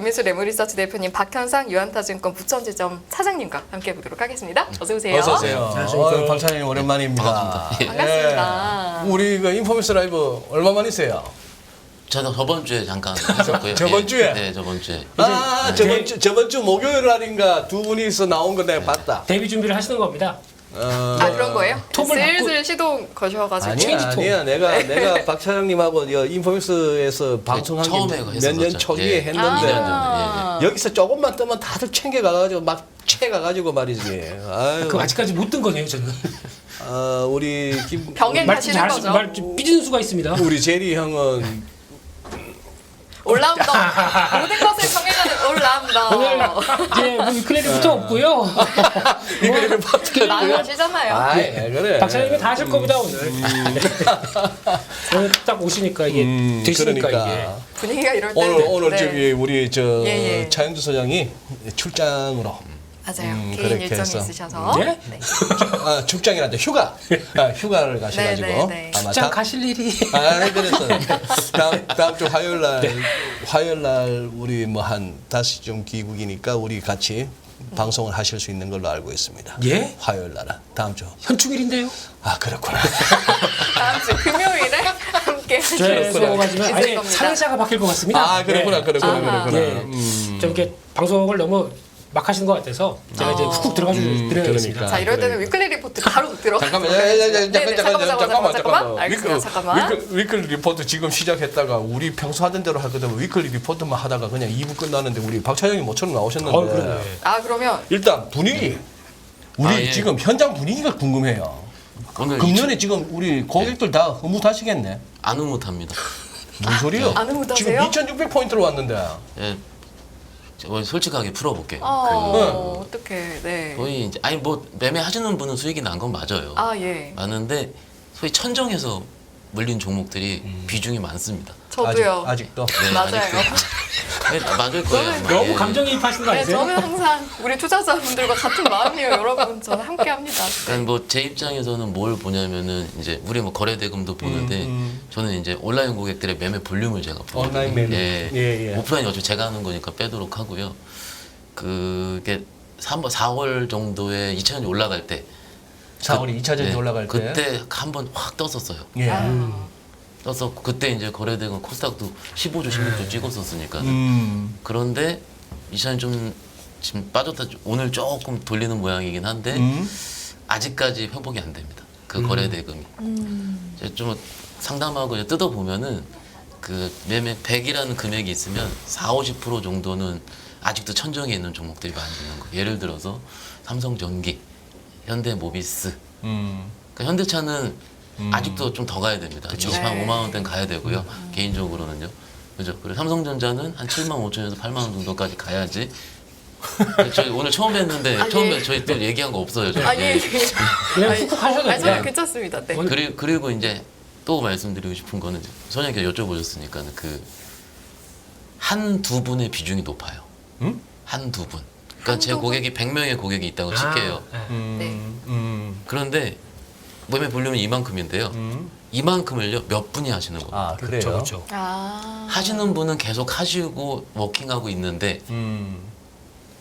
김민수 레모리서치 대표님, 박현상 유한타증권 부천지점 차장님과 함께 보도록 하겠습니다. 어서 오세요. 어서 오세요. 박 차장님 오랜만입니다. 반갑습니다. 반갑습니다. 우리 그 인포메이스 라이브 얼마 만이세요? 저도 저번 주에 잠깐 했었고요. 저번 주에? 네, 저번 주에. 저번 주 목요일 날인가 두 분이서 나온 거 내가 봤다. 데뷔 준비를 하시는 겁니다. 그런 거예요? 톱을 슬슬 시동 거셔가지고. 아니야. 내가 박 차장님하고 인포메이스에서 방송한 처음에 게 몇 했었죠. 년 초기에 예. 했는데 예. 여기서 조금만 뜨면 다들 챙겨가가지고 막 채가가지고 말이지. 아유. 그 아직까지 못 뜬 거네요, 저는. 우리 병행하시는 거죠. 말좀 삐지는 수가 있습니다. 우리 제리 형은 올라운더. 모든 것을 병행하는 올라운더. 오늘 이제 뭐 위클리리부터 없고요. 이거를 어떻게 많이 하시잖아요. 아이 그래. 박찬님이 다 하실 겁니다 오늘. 오늘 딱 오시니까 이게 되시니까 이게. 분위기가 이럴 때는. 오늘 네. 저기 우리 저 예. 차영주 소장이 출장으로 맞아요. 개인 그렇게 일정이 해서. 있으셔서. 네? 출장이란데 휴가를 가셔가지고 네. 아마 출장 가실 일이. 그래서 다음 주 화요일 날 우리 뭐 한 5시쯤 귀국이니까 우리 같이 방송을 하실 수 있는 걸로 알고 있습니다. 예? 화요일 날은 다음 주. 현충일인데요. 그렇구나. 다음 주 금요일에 함께 하실 수 죄송하지만 있을 아예 겁니다. 상사가 바뀔 것 같습니다. 그렇구나. 예. 좀 이렇게 방송을 너무 막 하시는 것 같아서 제가 이제 훅 들어가 드려야겠습니다. 그러니까. 자, 이럴 때는 위클리 리포트 바로 들어가. 잠깐만. 알겠습니다. 잠깐만. 위클리 리포트 지금 시작했다가 우리 평소 하던 대로 하거든. 위클리 리포트만 하다가 그냥 2부 끝나는데 우리 박 차장님 모처럼 나오셨는데. 그러네. 그러면 일단 분위기. 우리 예. 지금 현장 분위기가 궁금해요. 오늘 금년에 지금 우리 고객들 다 흐뭇하시겠네. 안 흐뭇합니다. 뭔 소리요? 안 흐뭇하세요? 지금 2,600포인트로 왔는데. 예. 오늘 솔직하게 풀어볼게요. 어떻게 네. 거의 이제 뭐 매매 하시는 분은 수익이 난 건 맞아요. 예. 많은데 소위 천정에서 물린 종목들이 비중이 많습니다. 저도요. 아직도. 네, 맞아요. 네, 맞을 거예요. 아마. 너무 예. 감정이입하시는 거 네, 아니세요? 저는 항상 우리 투자자분들과 같은 마음이에요, 여러분. 저는 함께 합니다. 그러니까 뭐 제 입장에서는 뭘 보냐면은 이제 우리 뭐 거래 대금도 보는데 저는 이제 온라인 고객들의 매매 볼륨을 제가 보거든요. 온라인 매매. 예. 오프라인 어차피 제가 하는 거니까 빼도록 하고요. 그게 4월 정도에 2차전지 올라갈 때 4월에 2차전지 올라갈 때. 그때 한 번 확 떴었어요. 예. 떠서 그때 이제 거래 대금 코스닥도 15조 16조 찍었었으니까. 그런데 2차전지 좀 지금 빠졌다 오늘 조금 돌리는 모양이긴 한데 아직까지 회복이 안 됩니다. 그 거래 대금이. 이제 좀 상담하고 이제 뜯어 보면은 그 매매 100이라는 금액이 있으면 40~50% 정도는 아직도 천정에 있는 종목들이 많이 있는 거예요. 예를 들어서 삼성전기, 현대모비스. 그러니까 현대차는 아직도 좀 더 가야 됩니다. 25만 원대는 가야 되고요. 개인적으로는요. 그죠? 그리고 삼성전자는 한 7만 5천에서 8만 원 정도까지 가야지. 저희 오늘 처음 뵀는데 처음에 저희 또 얘기한 거 없어요. 저희. 예. 그냥 훅 하셔도 저는 돼요. 괜찮습니다. 네. 그리고 이제 또 말씀드리고 싶은 거는 선생님께 여쭤보셨으니까 그 한두 분의 비중이 높아요. 한두 분. 그러니까 제 고객이 100명의 고객이 있다고 칠게요. 네. 그런데 매매 볼륨은 이만큼인데요. 이만큼을요 몇 분이 하시는 겁니다. 그래요. 그렇죠. 하시는 분은 계속 하시고 워킹하고 있는데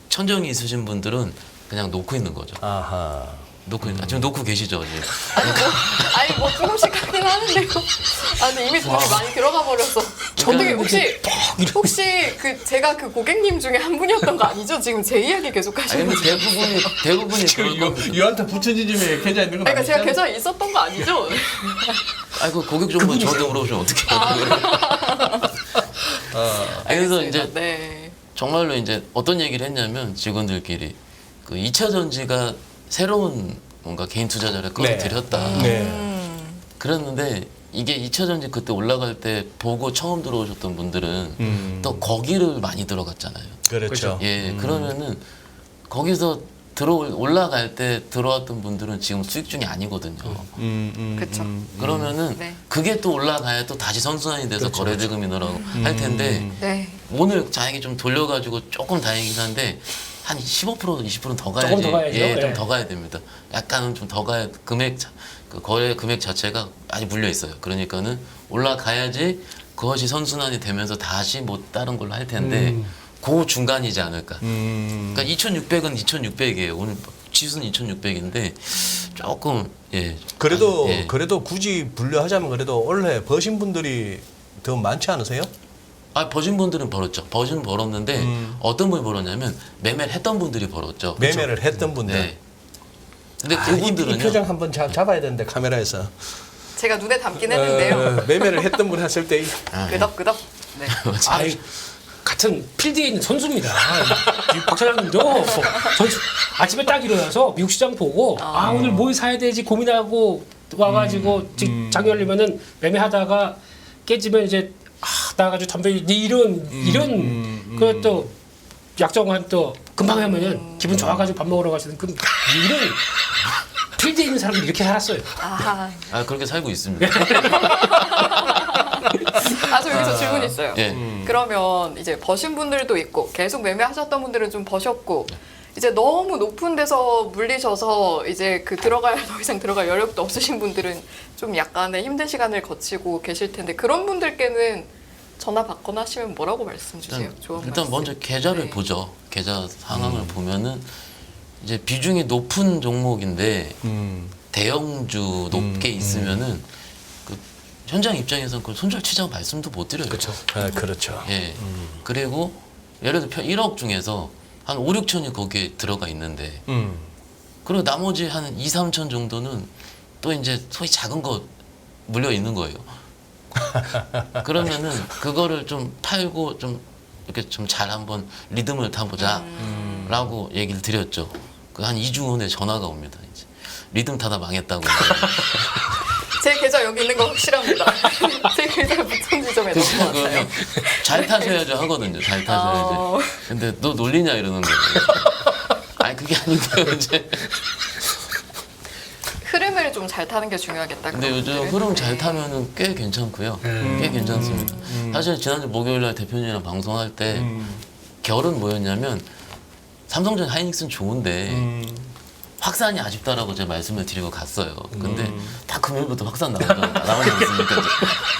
천정이 있으신 분들은 그냥 놓고 있는 거죠. 아하. 놓고 있는. 지금 놓고 계시죠 지금. 뭐 조금씩 하긴 하는데요. 근데 이미 돈이 많이 들어가 버려서. 어떻게 혹시 제가 그 고객님 중에 한 분이었던 거 아니죠? 지금 제 이야기 계속 하시는 아니 거죠? 대부분이 그럴 겁니다. 유한타 부처지점에 계좌 있는 거 그러니까 제가 계좌 있었던 거 아니죠? 아이고 고객 정보 저한테 물어보시면 어떡해요. 그래서 이제 네. 정말로 이제 어떤 얘기를 했냐면 직원들끼리 그 2차 전지가 새로운 뭔가 개인 투자자를 끌어들였다. 그랬는데 이게 2차 전지 그때 올라갈 때 보고 처음 들어오셨던 분들은 또 거기를 많이 들어갔잖아요. 그렇죠. 예, 그러면은 거기서 올라갈 때 들어왔던 분들은 지금 수익 중이 아니거든요. 그렇죠. 그러면은 네. 그게 또 올라가야 또 다시 선순환이 돼서 거래 대금이 늘어나고 할 텐데 네. 오늘 다행히 좀 돌려가지고 조금 다행이긴 한데 한 15% 20%는 더 가야지. 조금 더 가야죠. 예, 좀 네. 더 가야 됩니다. 약간은 좀 더 가야 그 거래 금액 자체가 많이 물려 있어요. 그러니까는 올라가야지 그것이 선순환이 되면서 다시 뭐 다른 걸로 할 텐데 그 중간이지 않을까. 그러니까 2,600은 2,600이에요. 오늘 지수는 2,600인데 조금 예. 그래도 예. 그래도 굳이 분류하자면 그래도 올해 버신 분들이 더 많지 않으세요? 아 버신 분들은 벌었죠. 버신 벌었는데 어떤 분이 벌었냐면 매매를 했던 분들이 벌었죠. 매매를 했던 분들. 네. 근데 이 그분들은요. 표정 한번 잡아야 되는데 카메라에서. 제가 눈에 담긴 했는데요. 매매를 했던 분 했을 때 끄덕끄덕. 네. 아이, 같은 필드에 있는 선수입니다. 이 박 차장님도 선수 아침에 딱 일어나서 미국 시장 보고 오늘 뭘 사야 되지 고민하고 와가지고 장열리면은 매매하다가 깨지면 이제 나가지고 담배 이런 그것도 약정한 또 금방 하면은 기분 좋아가지고 밥 먹으러 가시는 이런 필드에 있는 사람들이 이렇게 살았어요. 아, 그렇게 살고 있습니다. 저 여기서 질문 있어요. 예. 그러면 이제 버신 분들도 있고 계속 매매하셨던 분들은 좀 버셨고 이제 너무 높은 데서 물리셔서 이제 더 이상 들어갈 여력도 없으신 분들은 좀 약간의 힘든 시간을 거치고 계실 텐데 그런 분들께는 전화 받거나 하시면 뭐라고 말씀 주세요? 조언 일단 말씀. 먼저 계좌를 네. 보죠. 계좌 상황을 보면은 이제 비중이 높은 종목인데 대형주 높게 있으면은 그 현장 입장에서는 그걸 손절치자고 말씀도 못 드려요. 그렇죠. 그렇죠. 예. 그리고 예를 들어 1억 중에서 한 5, 6천이 거기에 들어가 있는데 그리고 나머지 한 2, 3천 정도는 또 이제 소위 작은 거 물려 있는 거예요. 그러면은 그거를 좀 팔고 좀 이렇게 좀 잘 한번 리듬을 타보자라고 얘기를 드렸죠. 그 한 2주 후에 전화가 옵니다. 이제 리듬 타다 망했다고. 제 계좌 여기 있는 거 확실합니다. 제 계좌 부천 지점에 넣은 것 같아요. 잘 타셔야죠 하거든요. 잘 타셔야지. 근데 너 놀리냐 이러는 거예요. 아니 그게 아니고요. 이제. 흐름을 좀 잘 타는 게 중요하겠다. 근데 그런 요즘 분들은. 흐름 네. 잘 타면은 꽤 괜찮고요. 꽤 괜찮습니다. 사실 지난주 목요일날 대표님이랑 방송할 때 결은 뭐였냐면 삼성전 하이닉스는 좋은데 확산이 아쉽다라고 제가 말씀을 드리고 갔어요. 근데 딱 금요일부터 확산 나오지 않습니까?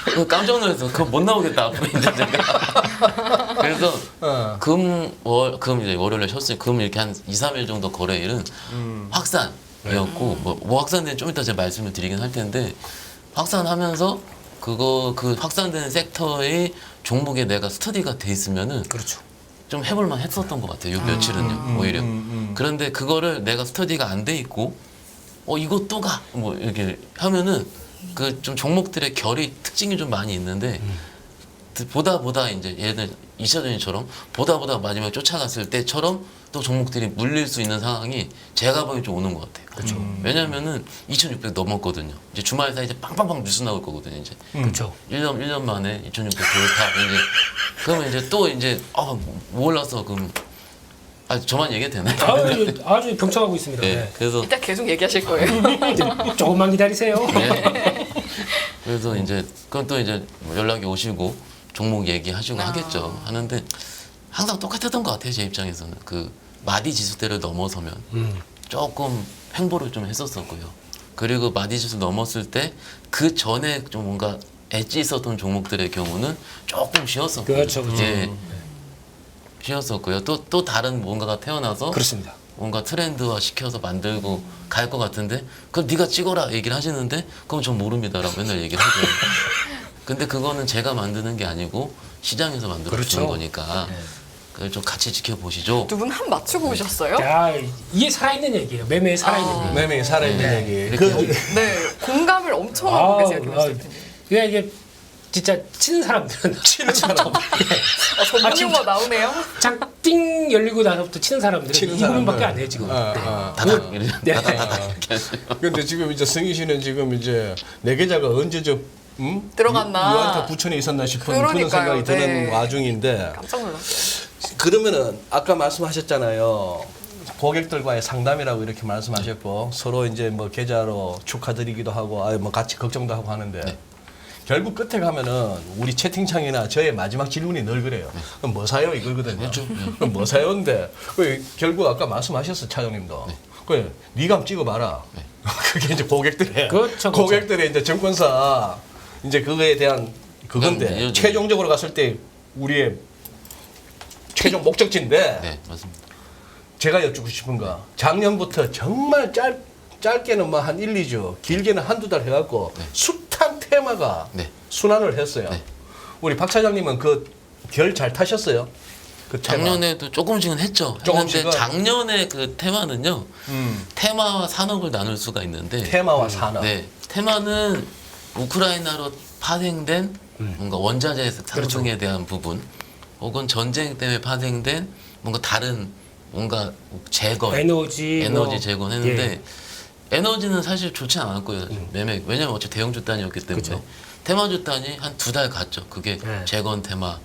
그거 깜짝 놀라서 그거 못 나오겠다 앞으로 이제 제가. 그래서 금 이제 월요일에 쉬었으니 금 이렇게 한 2, 3일 정도 거래일은 확산이었고 뭐 확산된 좀 이따 제가 말씀을 드리긴 할 텐데 확산하면서 그 확산되는 섹터의 종목에 내가 스터디가 돼 있으면은 그렇죠. 좀 해볼만 했었던 것 같아요. 요 며칠은요, 오히려. 그런데 그거를 내가 스터디가 안 돼 있고, 이거 또 가! 뭐, 이렇게 하면은, 그 좀 종목들의 결이 특징이 좀 많이 있는데, 보다 이제 얘들 이차전지처럼 보다 마지막에 쫓아갔을 때처럼 또 종목들이 물릴 수 있는 상황이 제가 보기엔 좀 오는 것 같아요. 그렇죠. 왜냐면은 2,600 넘었거든요. 이제 주말 사이 이제 빵빵빵 뉴스 나올 거거든요, 이제. 그렇죠. 1년 만에 2,600 돌파 이제 그러면 이제 또 이제 뭐 올랐어 그럼 저만 얘기해도 되나요? 아주 경청하고 있습니다. 네, 네. 그래서 이따 계속 얘기하실 거예요. 조금만 기다리세요. 네. 그래서 이제 그건 또 이제 뭐 연락이 오시고 종목 얘기하시고 하겠죠. 하는데 항상 똑같았던 것 같아요 제 입장에서는 그 마디 지수대를 넘어서면 조금 횡보를 좀 했었었고요. 그리고 마디 지수 넘었을 때 그 전에 좀 뭔가 엣지 있었던 종목들의 경우는 조금 쉬었었고요. 그렇죠, 그렇죠. 예, 쉬었었고요. 또 다른 뭔가가 태어나서 그렇습니다. 뭔가 트렌드화 시켜서 만들고 갈 것 같은데 그럼 네가 찍어라 얘기를 하시는데 그건 전 모릅니다라고 맨날 얘기를 하죠. 근데 그거는 제가 만드는 게 아니고 시장에서 만들어 주는 그렇죠. 거니까 그걸 좀 같이 지켜보시죠. 두 분 한 맞추고 오셨어요? 야, 이게 살아있는 얘기예요. 매매에 살아있는 얘기. 매매 살아있는 얘기. 이렇게 네, 공감을 엄청 하고 계세요, 김 대표님. 그러니까 이게 진짜 치는 사람들은 치는 사람 전문 용어 나오네요. 짱띵 열리고 나서부터 치는 사람들은 치는 이 부분밖에 사람들. 안 해요 지금. 다닥 이렇게 네. 다닥 이렇게 하시죠. 근데 지금 이제 승희 씨는 지금 이제 내 계좌가 언제 들어갔나. 유한타 부천에 있었나 싶은 그런 그러니까요. 생각이 드는 네. 와중인데 깜짝 놀랐어요. 그러면은 아까 말씀하셨잖아요. 고객들과의 상담이라고 이렇게 말씀하셨고 서로 이제 뭐 계좌로 축하드리기도 하고 뭐 같이 걱정도 하고 하는데 네. 결국 끝에 가면은 우리 채팅창이나 저의 마지막 질문이 늘 그래요. 그럼 뭐 사요 이거거든요. 그렇죠. 그럼 뭐 사요인데 결국 아까 말씀하셨어 차장님도. 그래 네가 한번 찍어봐라. 그게 이제 고객들의 그렇죠, 고객들의 이제 증권사 이제 그거에 대한 그건데 이거죠. 최종적으로 갔을 때 우리의 최종 목적지인데 네, 맞습니다. 제가 여쭙고 싶은 거 작년부터 정말 짧게는 뭐 한 1, 2주 길게는 한두 달 해갖고 네. 숱한 테마가 네. 순환을 했어요. 네. 우리 박 차장님은 그 결 잘 타셨어요? 그 테마. 작년에도 조금씩은 했죠. 조금씩은? 했는데 작년에 그 테마는요. 음. 테마와 산업을 나눌 수가 있는데 테마와 산업. 네, 테마는 우크라이나로 파생된 뭔가 원자재 상승에 대한 부분, 혹은 전쟁 때문에 파생된 뭔가 다른 뭔가 재건, 에너지 재건했는데 에너지는 사실 좋지 않았고요. 왜냐면 어차피 대형주 단이었기 때문에 그쵸. 테마주 단이 한 2달 갔죠. 그게 네. 재건 테마.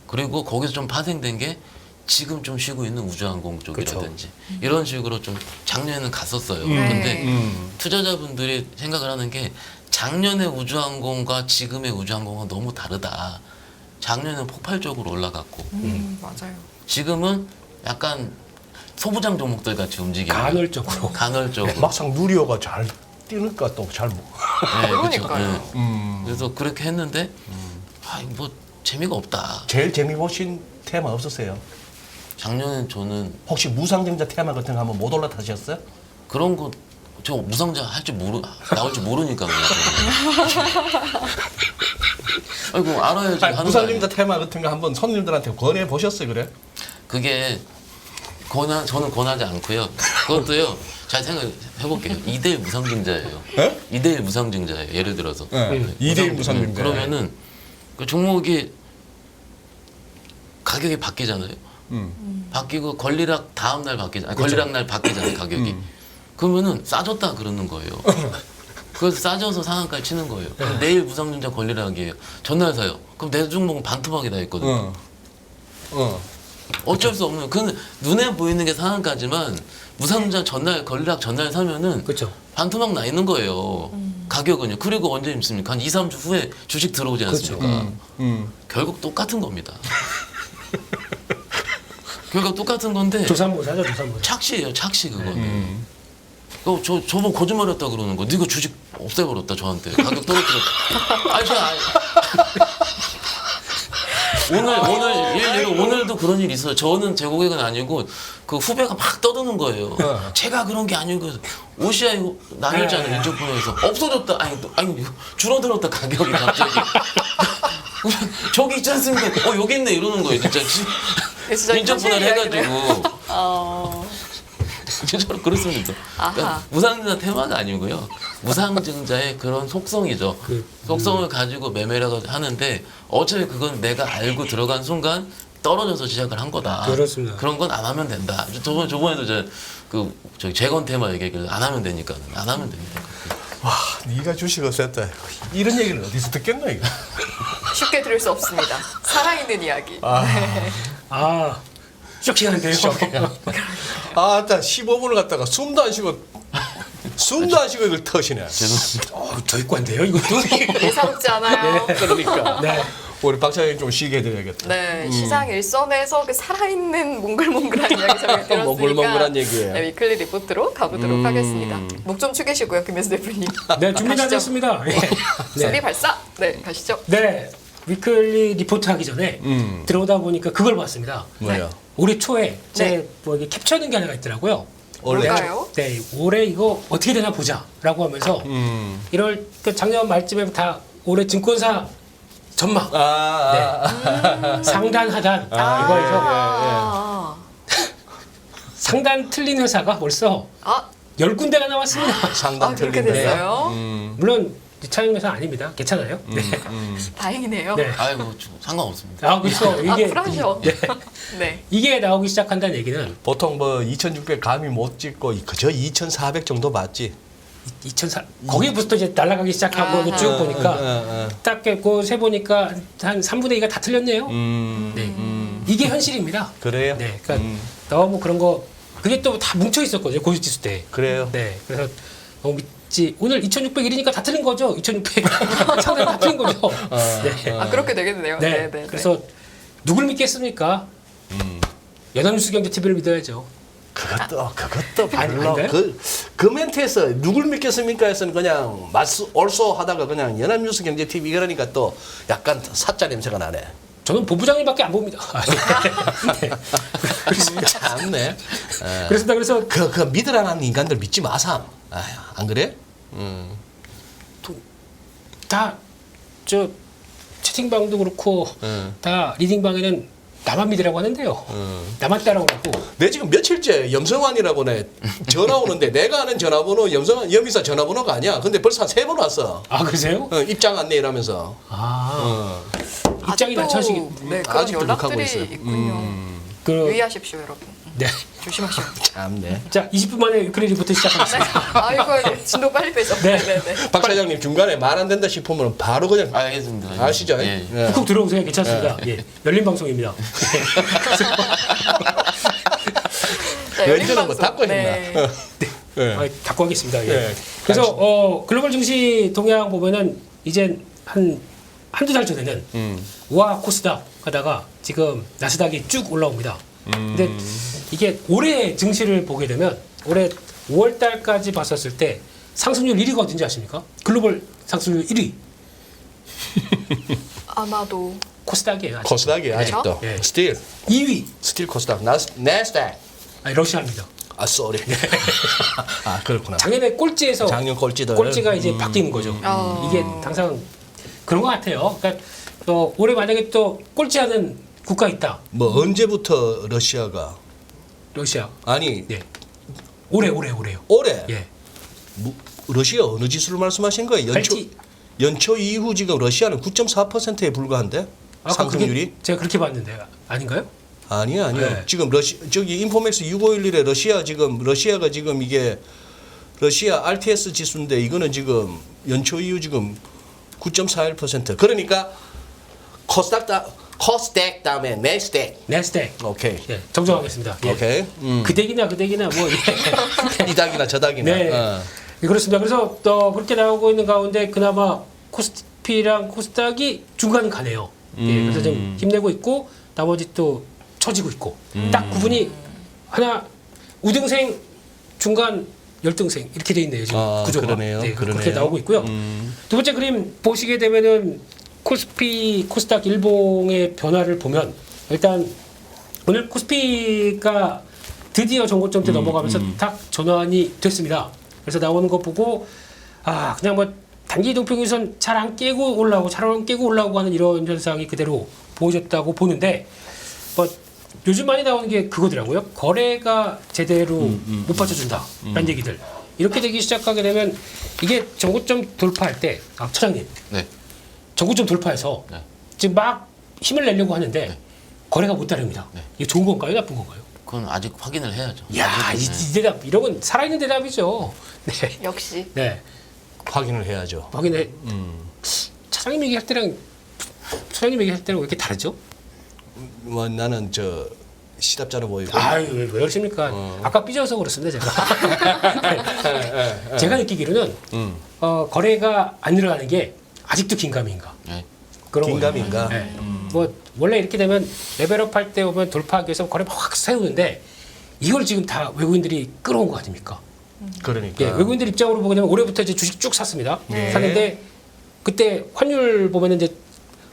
그리고 거기서 좀 파생된 게 지금 좀 쉬고 있는 우주항공 쪽이라든지 이런 식으로 좀 작년에는 갔었어요. 네. 근데 투자자분들이 생각을 하는 게 작년의 우주항공과 지금의 우주항공은 너무 다르다. 작년에는 폭발적으로 올라갔고 맞아요. 지금은 약간 소부장 종목들 같이 움직이고 간헐적으로. 간헐적으로. 막상 누리호가 잘 뛰니까 또 잘 먹어. 네, 그쵸. 그러니까요. 네. 그래서 그렇게 했는데 뭐 재미가 없다. 제일 재미 보신 테마 없었어요? 작년엔 저는 혹시 무상증자 테마 같은 거 한번 못 올라타셨어요? 그런 거 저 무상자 나올 줄 모르니까 그냥. 아이고 알아야지 하는 거 무상증자 아니에요. 테마 같은 거 한번 손님들한테 권해 보셨어요, 그래? 그게 저는 권하지 않고요. 그것도요. 잘 생각해 볼게요. 2대1 무상증자예요. 네? 2대1 무상증자예요. 예를 들어서. 네. 2대1 무상증자. 그러면은 그 종목이 가격이 바뀌잖아요. 바뀌고 권리락 다음 날 바뀌잖아요. 권리락 날 바뀌잖아요. 가격이. 그러면은 싸졌다 그러는 거예요. 그래서 싸져서 상한가를 치는 거예요. 그럼 내일 무상증자 권리락이에요. 전날 사요. 그럼 내 종목은 반토막이 나 있거든요. 어쩔 수 없는. 그 눈에 보이는 게 상한가지만 무상증자 전날 권리락 전날 사면은 그렇죠. 반토막 나 있는 거예요. 가격은요. 그리고 언제 입습니까? 한 2, 3주 후에 주식 들어오지 않습니까? 결국 똑같은 겁니다. 결국 똑같은 건데 조산모사죠, 조산모사. 착시예요. 착시 그거는. 저보고 거짓말했다 그러는 거. 네가 주식 없애버렸다 저한테. 가격 떨어뜨렸다. 아니 오늘 예를 오늘도 그런 일이 있어요. 저는 제 고객은 아니고 그 후배가 막 떠드는 거예요. 제가 그런 게 아니고 OCI 나열자는 인적분야에서 없어졌다. 아니 줄어들었다 가격이 갑자기. 저기 있지 않습니까? 여기 있네 이러는 거예요. 진짜 인적분할 해가지고. 진짜로 그렇습니다. 그러니까 무상증자 테마가 아니고요. 무상증자의 그런 속성이죠. 속성을 가지고 매매를 하는데 어차피 그건 내가 알고 들어간 순간 떨어져서 시작을 한 거다. 그렇습니다. 그런 건 안 하면 된다. 저번에도 저기 재건 테마 얘기했길래 안 하면 되니까 안 하면 됩니다. 와, 네가 주식을 셌다. 이런 얘기를 어디서 듣겠나 이거? 쉽게 들을 수 없습니다. 살아있는 이야기. 아, 쇼킹한데요. 아, 일단 15분을 갖다가 숨도 안 쉬고 이걸 터시네. 저익관데요, 이것도. 예사롭지 않아요. 그러니까 네. 우리 박 차장님 좀 쉬게 해드려야겠다. 네, 시장 일선에서 그 살아있는 몽글몽글한 이야기 저희가 들었으니까 몽글몽글한 얘기예요. 네, 위클리 리포트로 가보도록 하겠습니다. 목 좀 축이시고요, 김현수 대표님. 네, 준비 다 가시죠. 됐습니다. 준비 네. 발사. 네, 가시죠. 네, 위클리 리포트 하기 전에 들어오다 보니까 그걸 봤습니다. 뭐야? 올해 초에 네. 이게 캡처하는 게 하나가 있더라고요. 원래 뭘까요? 네, 올해 이거 어떻게 되나 보자라고 하면서 1월 작년 말쯤에 다 올해 증권사 전망 상단 하단 이거에서 상단 틀린 회사가 벌써 10군데가 나왔습니다. 상담 그렇게 틀린데. 됐어요? 물론 차영 회사 아닙니다. 괜찮아요. 네. 다행이네요. 네. 아이고 상관없습니다. 그렇죠. 이게 쿨하셔. 네. 이게 나오기 시작한다는 얘기는 보통 뭐 2,600 감이 못 찍고 그저 2,400 정도 봤지. 2004 거기부터 이제 날아가기 시작하고 쭉 보니까 딱 그 세 보니까 한 3분의 2가 다 틀렸네요. 네. 이게 현실입니다. 그래요? 네. 그러니까 너무 그런 거 그게 또 다 뭉쳐 있었거든요. 고지지수 때. 그래요? 네. 그래서 너무 믿지. 오늘 2,600일이니까 다 틀린 거죠. 2,600 상당히 다 틀린 거죠. 네. 그렇게 되겠네요. 네. 네, 네, 그래서 누굴 믿겠습니까? 연합뉴스 경제 TV를 믿어야죠. 그것도 별로 아닌가요? 그 멘트에서 누굴 믿겠습니까 해서는 그냥 얼쏘 하다가 그냥 연합뉴스 경제 TV 그러니까 또 약간 사짜 냄새가 나네. 저는 본부장님밖에 안 봅니다. 네. 참네. 그렇습니다. 그래서 그 믿으라는 인간들 믿지 마삼. 아휴, 안 그래? 다 저 채팅방도 그렇고 다 리딩방에는 나만 믿으라고 하는데요. 나만 따라오라고. 내 지금 며칠째 염성환이라고네 전화 오는데 내가 아는 전화번호 염성환 염이사 전화번호가 아니야. 근데 벌써 한 3번 왔어. 아 그러세요? 입장 안내 이러면서. 입장이 아직도, 낮춰지기. 네, 그런 아직도 그렇게 하고 연락들이 있어요. 있군요. 그, 유의하십시오, 여러분. 네. 조심하시오. 참네. 자 20분 만에 유크레일부터 시작하겠습니다. 아이고, 진도 빨리 빼죠. 네. 네. 박 사장님 중간에 말 안 된다 싶으면 바로 그냥 알겠습니다. 아시죠? 예. 예. 훅 들어오세요. 괜찮습니다. 예. 열린 방송입니다. 자, 열린 왠지는 뭐 방송. 닫고 네. 있나? 예. 닫고 하겠습니다. 예. 예. 그래서 글로벌 증시 동향 보면은 이제 한두 달 전에는 우아 코스닥 하다가 지금 나스닥이 쭉 올라옵니다. 근데 이게 올해 증시를 보게 되면 올해 5월 달까지 봤었을 때 상승률 1위가 어딘지 아십니까? 글로벌 상승률 1위 아마도 코스닥이에요. 아직. 코스닥이 아직도 예. 스틸 2위 코스닥 나스닥. 아니 러시아입니다. 아 쏘리. 아 그렇구나. 작년에 꼴찌에서 작년 꼴찌들. 꼴찌가 이제 바뀌는 거죠. 이게 항상 그런 것 같아요. 그러니까 올해 만약에 또 꼴찌하는 국가 있다. 뭐 언제부터 러시아가 러시아. 아니 예. 올해요. 올해 예. 러시아 어느 지수를 말씀하신 거예요? 팔찌. 연초 이후 지금 러시아는 9.4%에 불과한데 아까 상승률이? 그게 제가 그렇게 봤는데 아닌가요? 아니요. 네. 지금 저기 인포맥스 6511에 러시아가 지금 이게 러시아 RTS 지수인데 이거는 지금 연초 이후 지금 9.41%. 그러니까 코스닥 다음에 네스닥. 네스닥. 오케이. 예. 정정하겠습니다. 예. 오케이. 그닥이나 뭐 예. 이닥이나 저닥이나. 네. 예, 그렇습니다. 그래서 또 그렇게 나오고 있는 가운데 그나마 코스피랑 코스닥이 중간 가네요. 예, 그래서 좀 힘내고 있고 나머지 또 처지고 있고 딱 구분이 하나 우등생 중간 열등생 이렇게 돼 있네요 지금 구조가. 그러네요. 네, 그렇게 그러네요. 나오고 있고요. 두 번째 그림 보시게 되면은 코스피 코스닥 일봉의 변화를 보면 일단 오늘 코스피가 드디어 전고점대 넘어가면서 딱 전환이 됐습니다. 그래서 나오는 거 보고 그냥 뭐 단기 이동평균선 잘 안 깨고 올라오고 잘 안 깨고 올라오고 하는 이런 현상이 그대로 보여졌다고 보는데 뭐 요즘 많이 나오는 게 그거더라고요. 거래가 제대로 못 받쳐준다라는 얘기들. 이렇게 되기 시작하게 되면 이게 전고점 돌파할 때 차장님 네. 전고점 돌파해서 네. 지금 막 힘을 내려고 하는데 거래가 못 따릅니다. 네. 이게 좋은 건가요, 나쁜 건가요? 그건 아직 확인을 해야죠. 야, 이 대답 이런 건 살아있는 대답이죠. 네, 역시. 네, 확인을 해야죠. 확인해. 차장님 얘기할 때랑 소장님 얘기할 때랑 왜 이렇게 다르죠? 뭐 나는 저 시답자로 보이고. 아유, 왜 그러십니까? 아까 삐져서 그렇습니다, 제가. 제가 느끼기로는 거래가 안 일어나는 게 아직도 긴가민가. 네. 그런 긴가민가. 거예요. 네. 뭐 원래 이렇게 되면 레벨업 할 때 오면 돌파하기 위해서 거래 확 세우는데 이걸 지금 다 외국인들이 끌어온 거 아닙니까? 그러니까. 예, 외국인들 입장으로 보게 되면 올해부터 이제 주식 쭉 샀습니다. 네. 샀는데 그때 환율 보면은 이제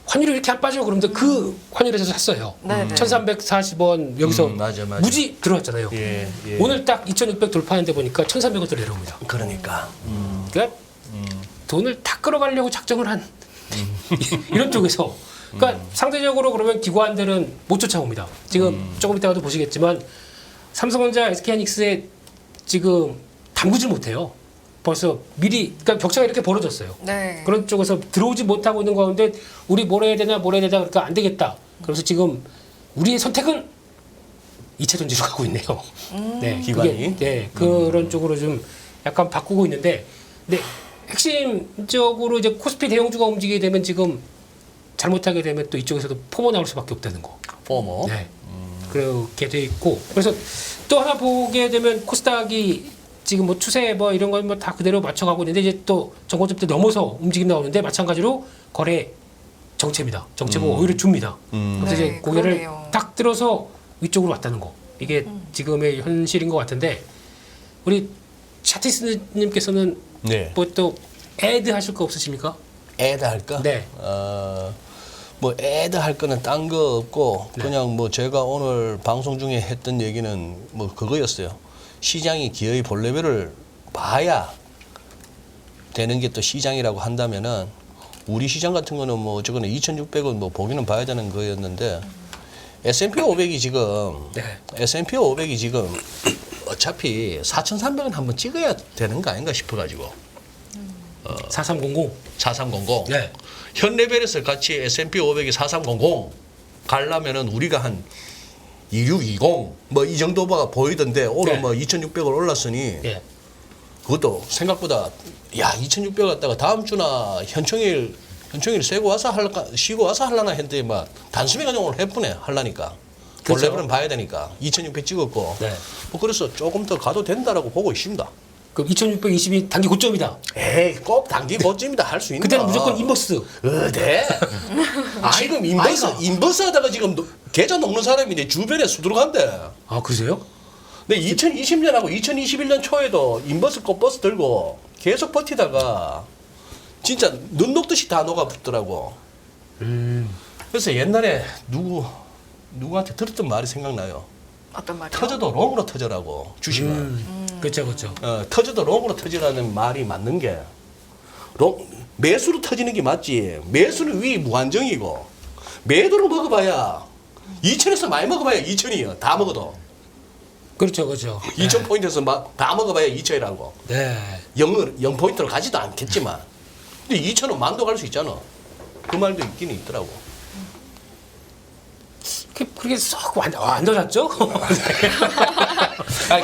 환율이 이렇게 안 빠져 그러면서 그 환율에서 샀어요. 네, 네. 1,340원 여기서 맞아. 무지 들어왔잖아요. 예. 오늘 딱 2,600 돌파하는데 보니까 1,300원대로 내려옵니다. 그러니까. 그러니까 돈을 다 끌어가려고 작정을 한 이런 쪽에서 그러니까 상대적으로 그러면 기관들은 못 쫓아옵니다. 지금 조금 이따가도 보시겠지만 삼성전자, SK하이닉스에 지금 담그질 못해요. 벌써 미리 그러니까 격차가 이렇게 벌어졌어요. 네. 그런 쪽에서 들어오지 못하고 있는 가운데 우리 뭘 해야 되나 그러니까 안 되겠다. 그래서 지금 우리의 선택은 2차 전지로 가고 있네요. 네, 기관이? 그게, 네, 그런 쪽으로 좀 약간 바꾸고 있는데, 근데 핵심적으로 이제 코스피 대형주가 움직이게 되면 지금 잘못하게 되면 또 이쪽에서도 포모 나올 수밖에 없다는 거. 포모. 네. 그렇게 돼 있고 그래서 또 하나 보게 되면 코스닥이 지금 뭐 추세 뭐 이런 건 뭐 다 그대로 맞춰가고 있는데 이제 또 전고점 때 넘어서 움직임 나오는데 마찬가지로 거래 정체입니다. 정체고 오히려 줍니다. 그래서 네, 이제 고개를 그러네요. 딱 들어서 위쪽으로 왔다는 거. 이게 지금의 현실인 것 같은데 우리 차티스님께서는 네. 뭐 또 애드 하실 거 없으십니까? 애다 할까? 네. 뭐 애들 할 거는 딴 거 없고 그냥 뭐 제가 오늘 방송 중에 했던 얘기는 뭐 그거였어요. 시장이 기어이 볼레벨을 봐야 되는 게 또 시장이라고 한다면은 우리 시장 같은 거는 뭐 어쨌거나 2,600원 뭐 보기는 봐야 되는 거였는데 S&P 500이 지금 S&P 500이 지금 어차피 4,300원 한번 찍어야 되는 거 아닌가 싶어가지고 4300. 4300 네. 현 레벨에서 같이 S&P 500이 4300 가려면은 우리가 한 2620 뭐 이 정도가 보이던데 오늘 네. 뭐 2,600을 올랐으니 예. 그것도 생각보다 야 2,600 갔다가 다음 주나 현청일 쉬고 와서 할라나 했는데 막 단숨에 그냥 오늘 해쁘네 할라니까 그렇죠. 볼레벨은 봐야 되니까 2,600 찍었고 네. 뭐 그래서 조금 더 가도 된다라고 보고 있습니다. 그럼 2620이 단기 고점이다. 에이 꼭 단기 고점이다 할 수 있나? 그때는 무조건 인버스. 네. 지금 인버스 하다가 지금 계좌 녹는 사람이 내 주변에 수두룩한데. 아, 그러세요? 근데 2020년하고 2021년 초에도 인버스 거 버스 들고 계속 버티다가 진짜 눈 녹듯이 다 녹아붙더라고. 그래서 옛날에 누구한테 들었던 말이 생각나요. 어떤 말이요? 터져도 롱으로 터져라고 주식은. 그렇죠, 그렇죠. 터져도 롱으로 터지라는 말이 맞는 게 매수로 터지는 게 맞지. 매수는 위 무한정이고 매도로 먹어봐야 2천에서 많이 먹어봐야 2천이요. 다 먹어도 그렇죠, 그렇죠. 2,000포인트에서 다 먹어봐야 2천이라고. 네. 0포인트로 가지도 않겠지만 근데 2천은 만도 갈 수 있잖아. 그 말도 있긴 있더라고. 그렇게 썩 안 젖었죠?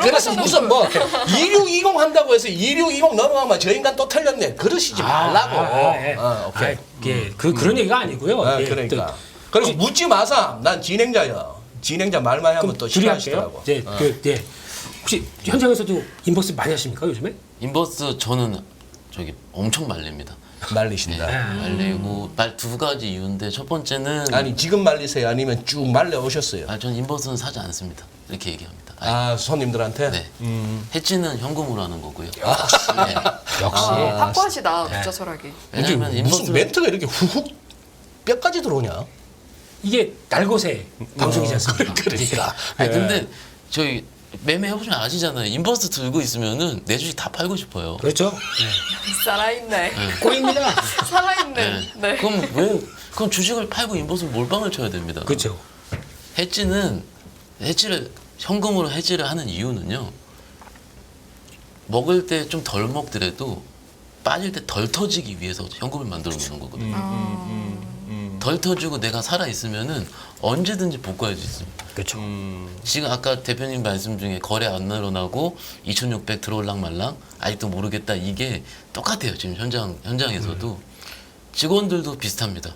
그래서 무슨 뭐 2620 한다고 해서 2620 넘어가면 저 인간 또 틀렸네. 그러시지 말라고. 예. 오케이. 예, 그런 얘기가 아니고요. 예, 그러니까. 그리고 묻지 마사. 난 진행자야. 진행자 말만 하면 또 싫어하시더라고. 예, 혹시 현장에서도 인버스 많이 하십니까 요즘에? 인버스 저는 저기 엄청 말립니다. 말리신다. 말리고 말 두 가지 이유인데 첫 번째는 아니 지금 말리세요? 아니면 쭉 말려 오셨어요? 전 인버스는 사지 않습니다. 이렇게 얘기합니다. 손님들한테? 네. 해지는 현금으로 하는 거고요. 네. 역시. 확고하시다 투자 철학이. 왜냐면 무슨 인버스는 멘트가 이렇게 훅훅 뼈까지 들어오냐? 이게 날것의 방송이지 않습니까? 그러니까. 아니 근데 저희 매매 해보시면 아시잖아요. 인버스 들고 있으면은 내 주식 다 팔고 싶어요. 그렇죠. 살아있네. 꼬입니다. 살아있네. 네. 그럼 주식을 팔고 인버스를 몰빵을 쳐야 됩니다. 그렇죠. 해지를 현금으로 해지를 하는 이유는요. 먹을 때 좀 덜 먹더라도 빠질 때 덜 터지기 위해서 현금을 만들어 놓는 거거든요. 덜 터지고 내가 살아 있으면은 언제든지 복구할 수 있습니다. 그렇죠. 지금 아까 대표님 말씀 중에 거래 안 늘어나고 2,600 들어올랑 말랑 아직도 모르겠다 이게 똑같아요. 지금 현장에서도 직원들도 비슷합니다.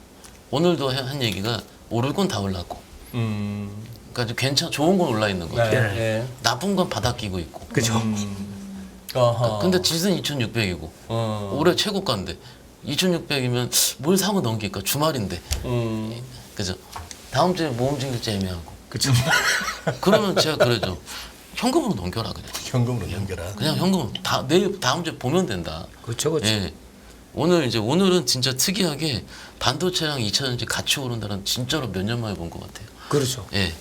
오늘도 한 얘기가 오를 건 다 올랐고, 그러니까 좋은 건 올라 있는 거죠. 네. 나쁜 건 바닥 끼고 있고. 그렇죠. 근데 지수는 2,600이고 올해 최고가인데 2,600이면 뭘 사면 넘길까? 주말인데. 그죠? 다음 주에 모험진결제 애매하고. 그렇죠. 그러면 제가 그러죠. 현금으로 넘겨라 그냥. 현금으로 연결하. 그냥 현금 내일 다음 주에 보면 된다. 그렇죠, 그렇죠. 예. 오늘은 진짜 특이하게 반도체랑 2차전지 같이 오른다는 진짜로 몇 년 만에 본 것 같아요. 그렇죠. 예.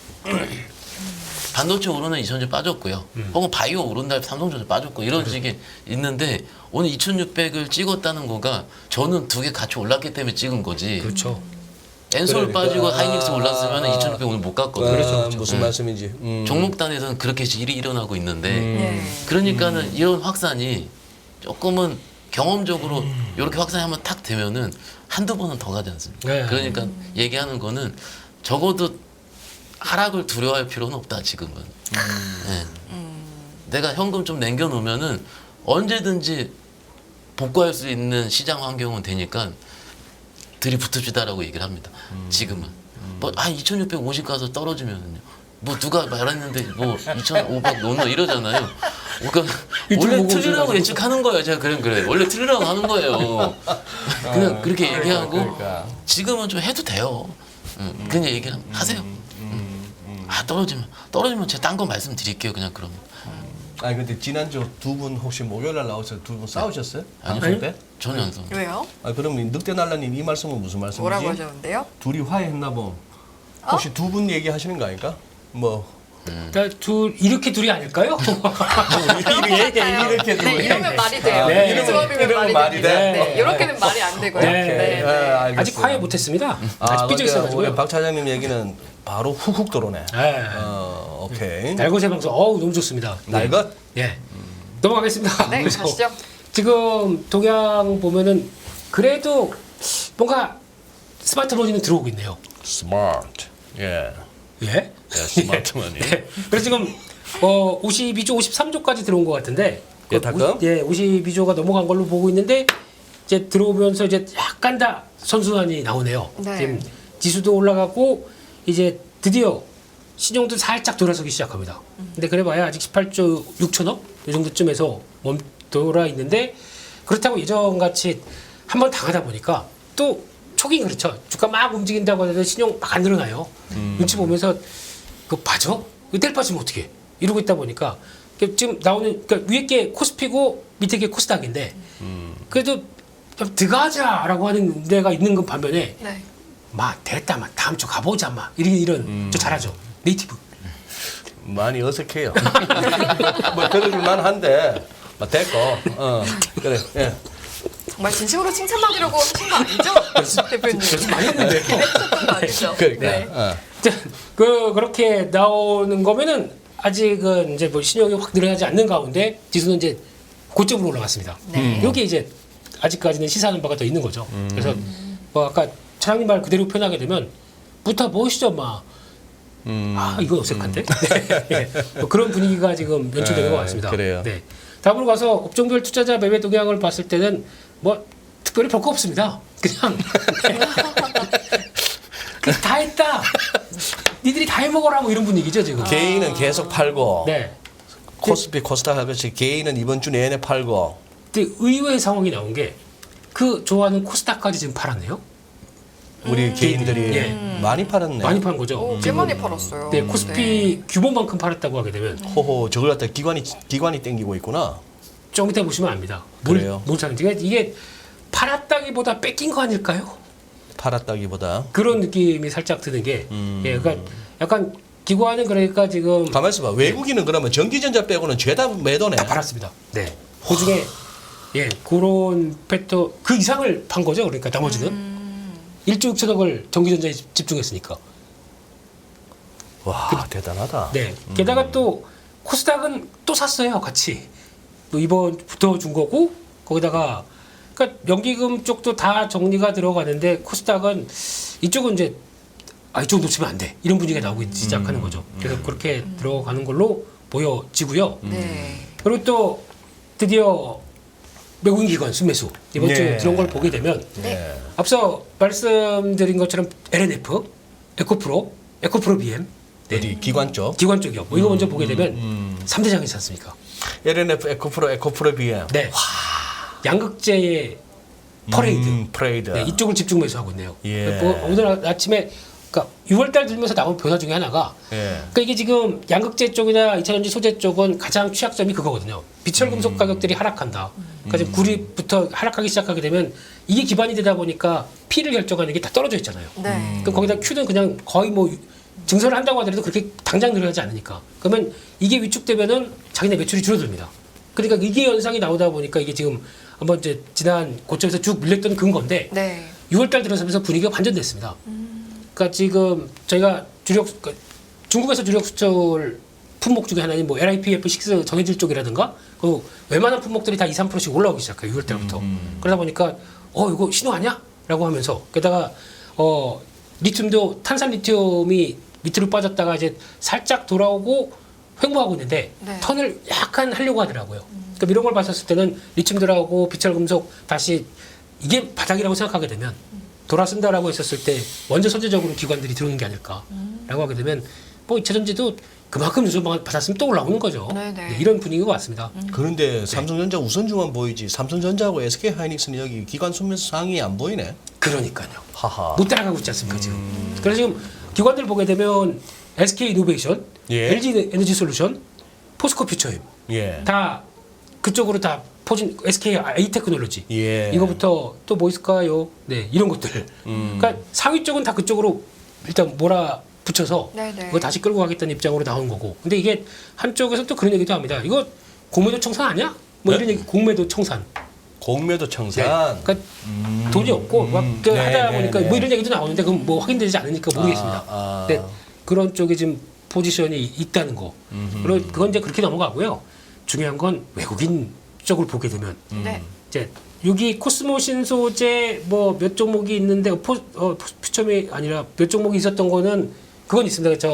반도체 오르는 2차전지 빠졌고요. 혹은 바이오 오른다 삼성전자 빠졌고 이런 식이 있는데 오늘 2,600을 찍었다는 거가 저는 두 개 같이 올랐기 때문에 찍은 거지. 그렇죠. 엔솔 그러니까. 빠지고 하이닉스 올랐으면 2,600 오늘 못 갔거든요. 무슨 말씀인지. 종목단에서는 그렇게 일이 일어나고 있는데 네. 그러니까는 이런 확산이 조금은 경험적으로 이렇게 확산이 한번 탁 되면은 한두 번은 더 가지 않습니까? 네. 그러니까 얘기하는 거는 적어도 하락을 두려워할 필요는 없다 지금은. 네. 내가 현금 좀 남겨놓으면은 언제든지 복구할 수 있는 시장 환경은 되니까 들이붙읍시다라고 얘기를 합니다. 지금은. 2,650 가서 떨어지면은요. 뭐 누가 말했는데 뭐 2,500 노노 이러잖아요. 그러니까 원래 틀리라고 예측하는 거예요. 제가 그래. 원래 틀리라고 하는 거예요. 그냥 그렇게 얘기하고 그러니까. 지금은 좀 해도 돼요. 그냥 얘기를 하세요. 떨어지면 제가 딴 거 말씀드릴게요. 그냥 그러면. 아니 근데 지난주 두 분 혹시 목요일 날 나오셔서 두 분 싸우셨어요? 아니요. 방송 때? 전혀 안 써. 왜요? 아 그럼 늑대날라님 이 말씀은 무슨 말씀이지? 뭐라고 하셨는데요? 둘이 화해했나 봄. 혹시 두 분 얘기하시는 거 아닐까? 뭐 그러니까 이렇게 둘이 아닐까요? 이렇게 네, 이러면 말이 돼요. 네. 이 조합이면 이러면 말이 말이 돼요. 돼. 네, 이렇게는 말이 안 되고요. 네. 네. 알겠어요. 아직 화해 못했습니다. 아, 아직 삐져 우리 있어가지고요. 박 차장님 얘기는 바로 훅훅 들어오네. 네. 오케이. 날것의 방송 너무 좋습니다. 날것? 예. 넘어가겠습니다. 네, 그래서 가시죠. 지금 동양 보면은 그래도 뭔가 스마트머니는 들어오고 있네요. 스마트. 예. 예? 스마트머니. 네. 그래서 지금 52조, 53조까지 들어온 것 같은데 예탁금? 52조가 넘어간 걸로 보고 있는데 이제 들어오면서 이제 약간 다 선순환이 나오네요. 네. 지금 지수도 올라가고 이제 드디어 신용도 살짝 돌아서기 시작합니다. 근데 그래봐야 아직 18조 6천억 이 정도쯤에서 멈돌아 있는데 그렇다고 예전같이 한번 당하다 보니까 또 초긴 그렇죠. 주가 막 움직인다고 해도 신용 막 안 늘어나요. 눈치 보면서 그 빠져? 이거 뗄 빠지면 어떻게? 이러고 있다 보니까 지금 나오는 그러니까 위에 게 코스피고 밑에 게 코스닥인데 그래도 좀 들어가자라고 하는 데가 있는 건 반면에 네. 마 됐다 마 다음 주 가보자 마 이런 저 잘하죠 네이티브 많이 어색해요. 뭐 그럴만 한데 뭐 됐고. 그래. 예. 정말 진심으로 칭찬받으려고 하신 거 아니죠? 대표님. 연습 많이 했는데 기대하셨던 거 아니죠? 그러니까. 네. 그렇게 나오는 거면은 아직은 이제 뭐 신용이 확 늘어나지 않는 가운데 지수는 이제 고점으로 올라갔습니다. 네. 여기 이제 아직까지는 시사하는 바가 더 있는 거죠. 그래서 뭐 아까 차장님 말 그대로 표현하게 되면 부터 보시죠 마. 아 이건 어색한데 네. 뭐 그런 분위기가 지금 연출되는 것 같습니다. 그래요. 네. 다음으로 가서 업종별 투자자 매매 동향을 봤을 때는 뭐 특별히 볼 거 없습니다. 그냥 다 했다. 니들이 다 해먹어라 뭐 이런 분위기죠 지금. 개인은 계속 팔고 네. 코스피 코스닥 하듯이 개인은 이번 주 내내 팔고 근데 의외의 상황이 나온 게 그 좋아하는 코스닥까지 지금 팔았네요. 우리 개인들이 예. 많이 팔았네. 많이 판 거죠. 오, 꽤 많이 팔았어요. 네, 코스피 규모만큼 팔았다고 하게 되면 호호 저걸 갖다 기관이 땡기고 있구나. 좀 이따 보시면 압니다. 그래요? 뭘 사는지 이게 팔았다기보다 뺏긴 거 아닐까요? 팔았다기보다. 그런 느낌이 살짝 드는 게 예, 그러니까 약간 기관은 그러니까 지금 가만 있어봐. 외국인은 그러면 전기전자 빼고는 죄다 매도네. 다 팔았습니다. 네. 그 중에 예, 그런 패턴 그 이상을 판 거죠. 그러니까 나머지는 1조 6천억을 전기전자에 집중했으니까. 와 대단하다. 네. 게다가 또 코스닥은 또 샀어요. 같이. 또 이번부터 준 거고 거기다가 그러니까 연기금 쪽도 다 정리가 들어가는데 코스닥은 이쪽은 이제 이쪽 놓치면 안 돼. 이런 분위기가 나오기 시작하는 거죠. 그래서 그렇게 들어가는 걸로 보여지고요. 네. 그리고 또 드디어 외국인 기관 순매수 이번 네. 주에 들어온 걸 보게 되면 네. 앞서 말씀드린 것처럼 LNF, 에코프로 BM 어디 기관 쪽. 기관 쪽이요. 뭐 이거 먼저 보게 되면 3대장이지 않습니까? LNF, 에코프로 BM. 네. 양극재의 퍼레이드. 프레이드. 네, 이쪽을 집중 매수하고 있네요. 예. 뭐 오늘 아침에 그러니까 6월달 들면서 나온 변화 중에 하나가 예. 그러니까 이게 지금 양극재 쪽이나 2차전지 소재 쪽은 가장 취약점이 그거거든요. 비철 금속 가격들이 하락한다. 그러니까 지금 구리부터 하락하기 시작하게 되면 이게 기반이 되다 보니까 P를 결정하는 게 다 떨어져 있잖아요. 네. 그럼 거기다 Q는 그냥 거의 뭐 증설을 한다고 하더라도 그렇게 당장 늘어나지 않으니까. 그러면 이게 위축되면은 자기네 매출이 줄어듭니다. 그러니까 이게 현상이 나오다 보니까 이게 지금 한번 이제 지난 고점에서 쭉 밀렸던 근건데 네. 6월달 들어서면서 분위기가 반전됐습니다. 그러니까 지금 저희가 그러니까 중국에서 주력 수출 품목 중에 하나인 뭐 LiPF6 정해질 쪽이라든가 그 웬만한 품목들이 다 2, 3%씩 올라오기 시작해요. 6월달부터. 그러다 보니까 이거 신호 아니야? 라고 하면서 게다가 리튬도 탄산 리튬이 밑으로 빠졌다가 이제 살짝 돌아오고 횡보하고 있는데 네. 턴을 약간 하려고 하더라고요. 그러니까 이런 걸 봤었을 때는 리튬 들어가고 비철 금속 다시 이게 바닥이라고 생각하게 되면 돌아선다라고 했었을 때 먼저 선제적으로 기관들이 들어오는 게 아닐까라고 하게 되면 뭐 2차전지도 그만큼 요즘 받았으면 또 올라오는 거죠. 네네. 네, 이런 분위기가 왔습니다. 그런데 삼성전자 우선주만 보이지 삼성전자하고 SK하이닉스는 여기 기관 순매수 상위 안 보이네. 그러니까요. 하하. 못 따라가고 있지 않습니까 지금. 그래서 지금 기관들 보게 되면 SK 이노베이션, 예. LG 에너지 솔루션, 포스코 퓨처임 예. 다 그쪽으로 다 포진 SK A 테크놀로지 예. 이거부터 또 뭐 있을까요? 네 이런 것들. 그러니까 상위 쪽은 다 그쪽으로 일단 몰아 붙여서 네네. 그거 다시 끌고 가겠다는 입장으로 나온 거고. 근데 이게 한쪽에서 또 그런 얘기도 합니다. 이거 공매도 청산 아니야? 뭐 네? 이런 얘기 공매도 청산. 공매도 청산. 그러니까 돈이 없고 막 그 네, 하다 네, 보니까 네. 뭐 이런 얘기도 나오는데 그건 뭐 확인되지 않으니까 모르겠습니다. 근데 그런 쪽에 지금 포지션이 있다는 거. 그리고 그건 이제 그렇게 넘어가고요. 중요한 건 외국인 쪽을 보게 되면 네. 이제 여기 코스모 신소재 뭐 몇 종목이 있는데 퓨처이 아니라 몇 종목이 있었던 거는 그건 있습니다.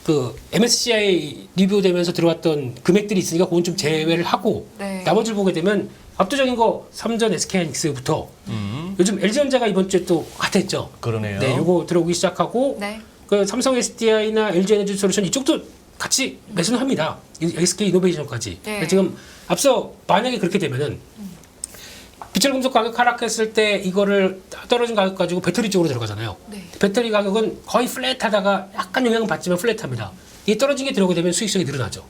그 MSCI 리뷰되면서 들어왔던 금액들이 있으니까 그건 좀 제외를 하고 네. 나머지를 보게 되면 압도적인 거 삼전 SK하이닉스부터 요즘 LG전자가 이번 주에 또 핫했죠. 그러네요. 네, 요거 들어오기 시작하고 네. 그 삼성 SDI나 LG 에너지 솔루션 이쪽도 같이 매수는 합니다. SK 이노베이션까지. 네. 지금 앞서 만약에 그렇게 되면은 비철금속 가격 하락했을 때 이거를 떨어진 가격 가지고 배터리 쪽으로 들어가잖아요. 네. 배터리 가격은 거의 플랫하다가 약간 영향을 받지만 플랫합니다. 이 떨어진 게 들어오게 되면 수익성이 늘어나죠.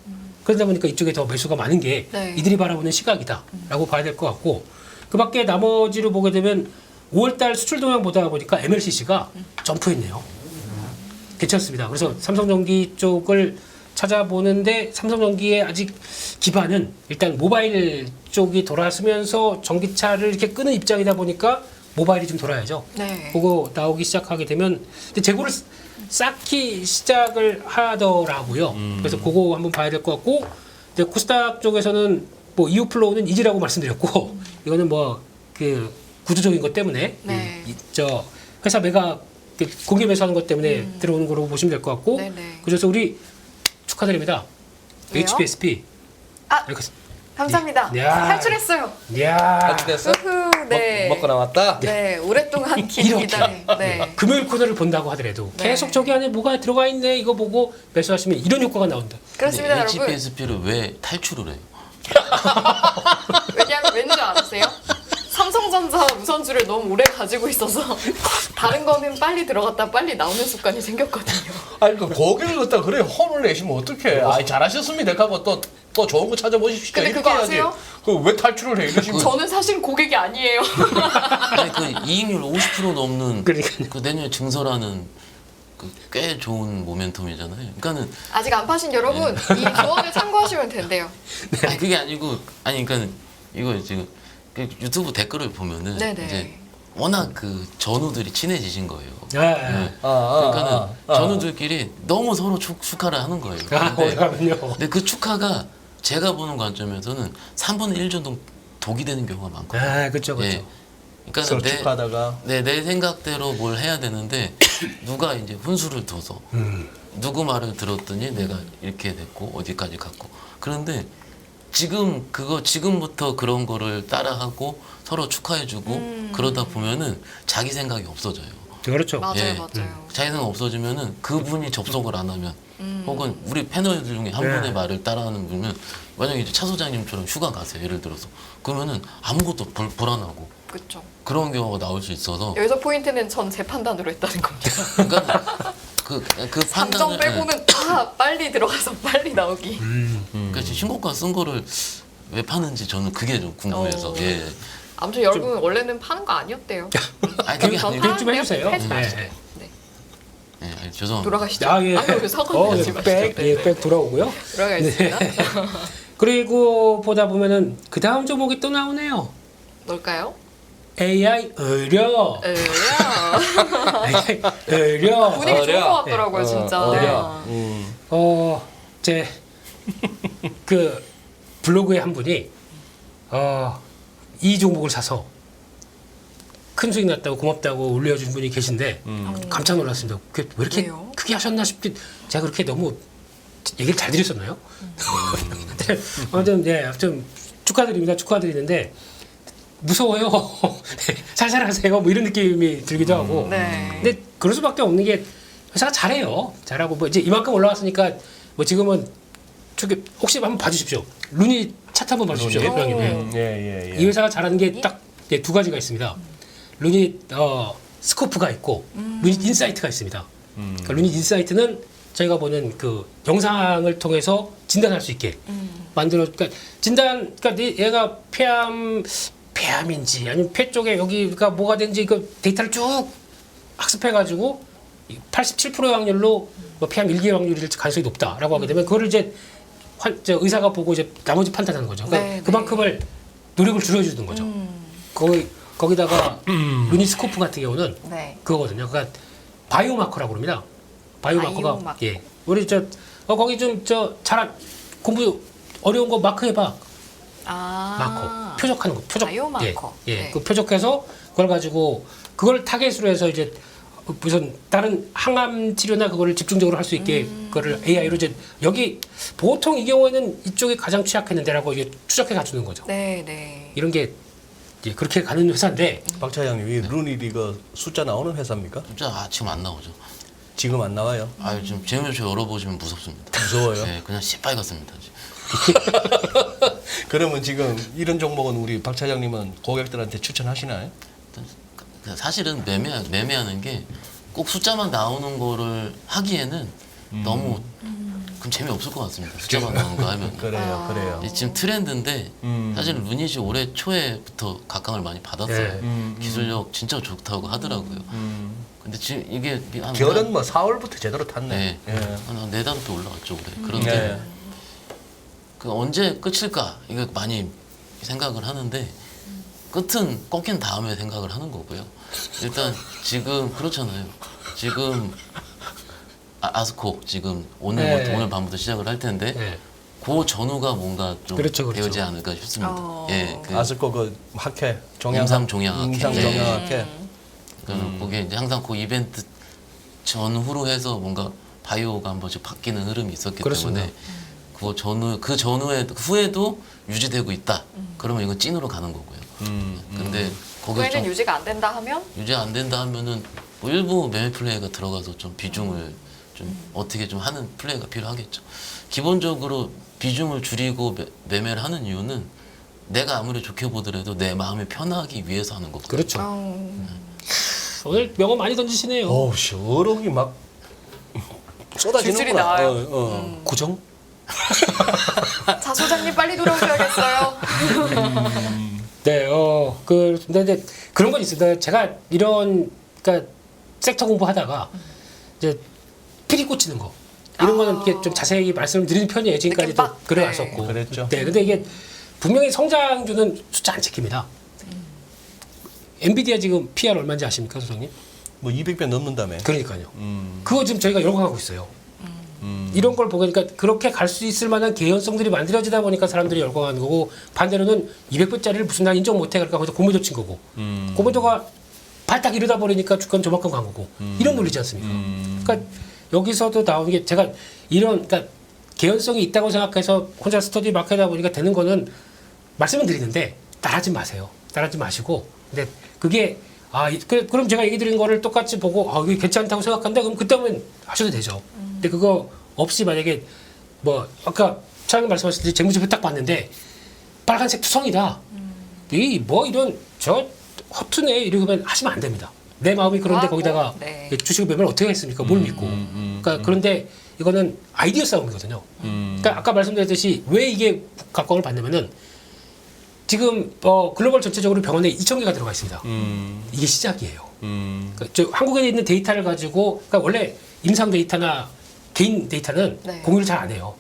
그러다 보니까 이쪽에 더 매수가 많은 게 네. 이들이 바라보는 시각이다라고 봐야 될 것 같고 그 밖에 나머지로 보게 되면 5월달 수출 동향 보다 보니까 MLCC가 점프했네요. 괜찮습니다. 그래서 삼성전기 쪽을 찾아보는데 삼성전기의 아직 기반은 일단 모바일 쪽이 돌아서면서 전기차를 이렇게 끄는 입장이다 보니까 모바일이 좀 돌아야죠. 네. 그거 나오기 시작하게 되면 근데 재고를 쌓기 시작을 하더라고요. 그래서 그거 한번 봐야 될 것 같고 이제 코스닥 쪽에서는 뭐 이후 플로우는 이지라고 말씀드렸고 이거는 뭐 그 구조적인 것 때문에 네. 저 회사 매각 공개 매수하는 것 때문에 들어오는 거로 보시면 될 것 같고 네네. 그래서 우리 축하드립니다. 왜요? HBSP 아, 이렇게 감사합니다. 야. 탈출했어요. 야 됐어? 우후, 네. 먹고 나왔다. 네, 오랫동안 긴 이렇게. 기다림. 네. 금요일 코너를 본다고 하더라도 네. 계속 저기 안에 뭐가 들어가 있네 이거 보고 매수하시면 이런 효과가 나온다. 그렇습니다, 여러분. HBSP를 왜 탈출을 해요? 왜냐하면 왠지 아세요? 삼성전자 우선주를 너무 오래 가지고 있어서 다른 거는 빨리 들어갔다 빨리 나오는 습관이 생겼거든요. 아니 그 고기를 갖다 그래 혼을 내시면 어떡해. 아이 잘하셨습니다. 하고 또 좋은 거 찾아보십시오. 근데 이렇게 그거 해야지. 아세요? 그 왜 탈출을 해? 이러시면 저는 사실 고객이 아니에요. 아니 그 이익률 50% 넘는 그러니까요. 그 내년 증설하는 그 꽤 좋은 모멘텀이잖아요. 그러니까는 아직 안 파신 여러분 이 조언을 참고하시면 된대요. 아니 그게 아니고 아니 그러니까 이거 지금 그 유튜브 댓글을 보면은 네네. 이제 워낙 그 전우들이 친해지신 거예요. 아, 네. 그러니까는 아. 전우들끼리 너무 서로 축하를 하는 거예요. 근데, 그러면요. 근데 그 축하가 제가 보는 관점에서는 3분의 1 정도 독이 되는 경우가 많거든요. 아, 그렇죠, 그렇죠. 예. 그러니까 서로 축하하다가 내 생각대로 뭘 해야 되는데 누가 이제 훈수를 둬서 누구 말을 들었더니 내가 이렇게 됐고 어디까지 갔고 그런데 지금부터 그런 거를 따라하고 서로 축하해주고 그러다 보면은 자기 생각이 없어져요. 그렇죠. 맞아요, 예. 맞아요. 자기 생각 없어지면은 그분이 접속을 안 하면 혹은 우리 패널 중에 한 네. 분의 말을 따라하는 분은 만약에 이제 차 소장님처럼 휴가 가세요. 예를 들어서 그러면은 아무것도 불안하고 그렇죠. 그런 경우가 나올 수 있어서 여기서 포인트는 전 제 판단으로 했다는 겁니다. 그러니까 그 감정 판단을 빼고는 다 빨리 들어가서 빨리 나오기. 그러니까 신고가 쓴 거를 왜 파는지 저는 그게 좀 궁금해서 어. 예. 아무튼 여러분 원래는 파는 거 아니었대요. 아니 그게 전 아니고 교육 좀 해주세요. 하지 마시고. 네. 네. 예, 아니, 죄송합니다. 돌아가시죠. 아, 예. 왜 사과하지 마시죠. 백, 예, 백 돌아오고요. 돌아가겠습니다. 그리고 보다 보면은 그 다음 종목이 또 나오네요. 뭘까요? AI 의료. AI 의료. 분위기 좋은 어려. 것 같더라고요, 진짜. 어려. 제 그 블로그에 한 분이 이 종목을 사서 큰 수익 났다고 고맙다고 올려준 분이 계신데 깜짝 놀랐습니다. 그게 왜 이렇게 왜요? 크게 하셨나 싶긴 제가 그렇게 너무 얘기를 잘 드렸었나요? 근데 아무튼 네, 좀 축하드립니다. 축하드리는데 무서워요. 살살 하세요. 뭐 이런 느낌이 들기도 하고. 네. 근데 그럴 수밖에 없는 게 회사가 잘해요. 잘하고 뭐 이제 이만큼 올라왔으니까 뭐 지금은 저기 혹시 한번 봐주십시오. 루니 차트 한번 봐주십시오. 루니? 회장님. 네. 예예 예. 이 회사가 잘하는 게 딱 두 가지가 있습니다. 루닛 스코프가 있고 루닛 인사이트가 있습니다. 그러니까 루닛 인사이트는 저희가 보는 그 영상을 통해서 진단할 수 있게 만들어. 그러니까 진단, 그러니까 얘가 폐암인지 아니면 폐 쪽에 여기가 뭐가 된지 그 데이터를 쭉 학습해가지고 87%의 확률로 뭐 폐암 1기 확률일 가능성이 높다라고 하게 되면 그거를 이제 의사가 보고 이제 나머지 판단하는 거죠. 그러니까 네, 그만큼을 노력을 줄여주는 거죠. 거기다가 루니스코프 같은 경우는 네. 그거거든요. 그러니까 바이오마커라고 그럽니다. 바이오마커가 바이오마커. 예, 우리 거기 좀 공부 어려운 거 마크해봐. 마커 표적하는 거 표적. 바이오마커. 예, 네. 그 표적해서 그걸 가지고 그걸 타겟으로 해서 이제 무슨 다른 항암 치료나 그거를 집중적으로 할 수 있게 그거를 AI로 이제 여기 보통 이 경우에는 이쪽이 가장 취약했는데라고 이게 추적해 가주는 거죠. 네. 이런 게 예, 그렇게 가는 회사인데 박 차장님, 이 루니리가 숫자 나오는 회사입니까? 진짜 지금 안 나오죠. 지금 안 나와요? 지금 재무제표 열어보시면 무섭습니다. 무서워요? 네, 그냥 시빨갛습니다. 지금. 그러면 지금 이런 종목은 우리 박 차장님은 고객들한테 추천하시나요? 사실은 매매하는 게 꼭 숫자만 나오는 거를 하기에는 너무 그럼 재미없을 것 같습니다. 숫자만 나오는 거 하면. 그래요. 이게 지금 트렌드인데 사실 루닛이 올해 초에부터 각광을 많이 받았어요. 기술력 진짜 좋다고 하더라고요. 근데 지금 이게 결은 뭐 4월부터 제대로 탔네. 네, 예. 한 4달부터 올라왔죠 올해. 그런데 그 언제 끝일까 이거 많이 생각을 하는데 끝은 꺾인 다음에 생각을 하는 거고요. 일단 지금 그렇잖아요. 지금 아스코 지금 오늘 밤부터 시작을 할 텐데 네. 그 전후가 뭔가 좀 그렇죠. 되지 않을까 싶습니다. 예, 아스코 그 학회 임상종양학회. 임상종양학회. 그러니까 그게 이제 항상 그 이벤트 전후로 해서 뭔가 바이오가 한 번씩 바뀌는 흐름이 있었기 그렇습니다. 때문에 그 전후에 후에도 유지되고 있다. 그러면 이건 찐으로 가는 거고요. 근데 거기 후에는 좀 유지가 안 된다 하면 유지 안 된다 하면은 뭐 일부 매매 플레이가 들어가서 좀 비중을 좀 어떻게 좀 하는 플레이가 필요하겠죠. 기본적으로 비중을 줄이고 매매를 하는 이유는 내가 아무리 좋게 보더라도 내 마음이 편하기 위해서 하는 거거든요. 그렇죠. 오늘 명언 많이 던지시네요. 어우, 씨, 어록이 막 쏟아지는구나. 줄줄이 나와요. 구정? 자 소장님 빨리 돌아오셔야겠어요. 네, 근데 이제 그런 건 있습니다. 제가 그러니까 섹터 공부하다가 이제 피리 꽂히는 거 이런 거는 이렇게 좀 자세히 말씀을 드리는 편이에요. 지금까지도 느낌박? 그래왔었고. 네. 그랬죠. 네, 근데 이게 분명히 성장주는 숫자 안 지킵니다. 엔비디아 지금 PR 얼마인지 아십니까, 소장님? 뭐 200배 넘는다며. 그러니까요. 그거 지금 저희가 열광하고 있어요. 이런 걸 보니까 그렇게 갈 수 있을 만한 개연성들이 만들어지다 보니까 사람들이 열광하는 거고 반대로는 200배짜리를 무슨 난 인정 못해 그러니까 거기서 고무도 친 거고 고무도가 발딱 이러다 버리니까 주가는 저만큼 간 거고 이런 논리지 않습니까? 그러니까 여기서도 나오는 게 제가 그러니까 개연성이 있다고 생각해서 혼자 스터디 막 하다 보니까 되는 거는 말씀은 드리는데 따라하지 마세요. 따라하지 마시고 근데 그게 그럼 제가 얘기 드린 거를 똑같이 보고 이게 괜찮다고 생각한다 그럼 그때 하면 하셔도 되죠. 근데 그거 없이 만약에 뭐 아까 차장님 말씀하셨듯이 재무제표 딱 봤는데 빨간색 투성이다. 이 뭐 이런 저 허투네 이러면 하시면 안 됩니다. 내 마음이 그런데 거기다가 네. 주식을 매매를 어떻게 했습니까? 뭘 믿고. 그러니까 그런데 이거는 아이디어 싸움이거든요. 그러니까 아까 말씀드렸듯이 왜 이게 각광을 받냐면은 지금 글로벌 전체적으로 병원에 2,000개가 들어가 있습니다. 이게 시작이에요. 그러니까 한국에 있는 데이터를 가지고 그러니까 원래 임상 데이터나 개인 데이터는 네. 공유를 잘 안 해요.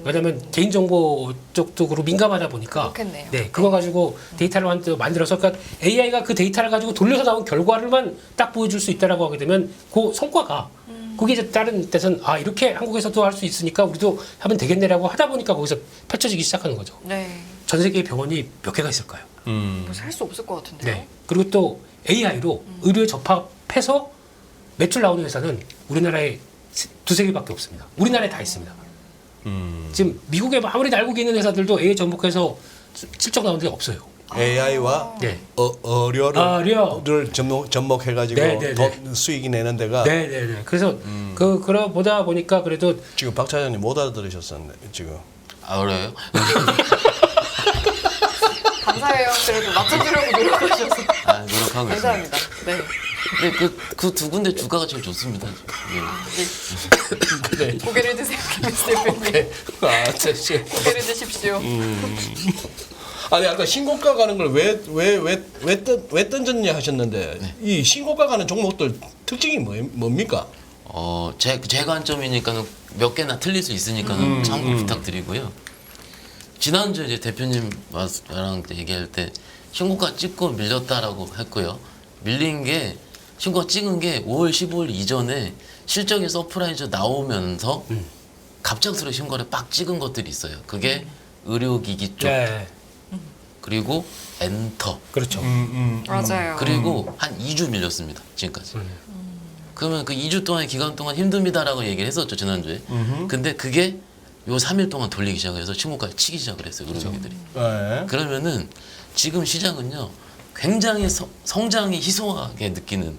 왜냐하면 개인정보 쪽도 민감하다 보니까 그렇겠네요. 네, 그거 가지고 데이터를 만들어서 그러니까 AI가 그 데이터를 가지고 돌려서 나온 결과를만 딱 보여줄 수 있다라고 하게 되면 그 성과가 그게 이제 다른 데서는 이렇게 한국에서도 할 수 있으니까 우리도 하면 되겠네라고 하다 보니까 거기서 펼쳐지기 시작하는 거죠. 네. 전 세계 병원이 몇 개가 있을까요? 할 수 없을 것 같은데요. 네. 그리고 또 AI로 의료에 접합해서 매출 나오는 회사는 우리나라에 두세 개밖에 없습니다. 우리나라에 다 있습니다. 지금 미국에 아무리 알고 있는 회사들도 AI 접목해서 실적 나오는 게 없어요. AI와 네. 어려를 접목해가지고 네. 돈 수익이 내는 데가 네네네. 그래서 그러보다 보니까 그래도 지금 박 차장님 못 알아들으셨었네 지금. 어려요? 감사해요. 그래도 맞춰주려고 노력하셔서 노력하고 있습니다. 감사합니다. 네. 근데 그 두 군데 주가가 제일 좋습니다. 예. 그래. 고개를 드세요, 김민수 대표님. 아, 됐어. 고개를 드십시오. 아니 아까 신고가 가는 걸 왜 던졌냐 하셨는데 이 신고가 가는 종목들 특징이 뭡니까? 제 관점이니까는 몇 개나 틀릴 수 있으니까는 참고 부탁드리고요. 지난주에 이제 대표님랑 얘기할 때 신고가 찍고 밀렸다라고 했고요. 밀린 게 신고가 찍은 게 5월 15일 이전에 실적이 서프라이즈 나오면서 갑작스레 신고를 빡 찍은 것들이 있어요. 그게 의료기기 쪽 네. 그리고 엔터 그렇죠. 맞아요. 그리고 한 2주 밀렸습니다. 지금까지. 그러면 그 2주 동안의 기간 동안 힘듭니다라고 얘기를 했었죠. 지난주에. 근데 그게 요 3일 동안 돌리기 시작해서 신고가를 치기 시작을 했어요. 의료기기들이. 네. 그러면은 지금 시장은요. 굉장히 성장이 희소하게 느끼는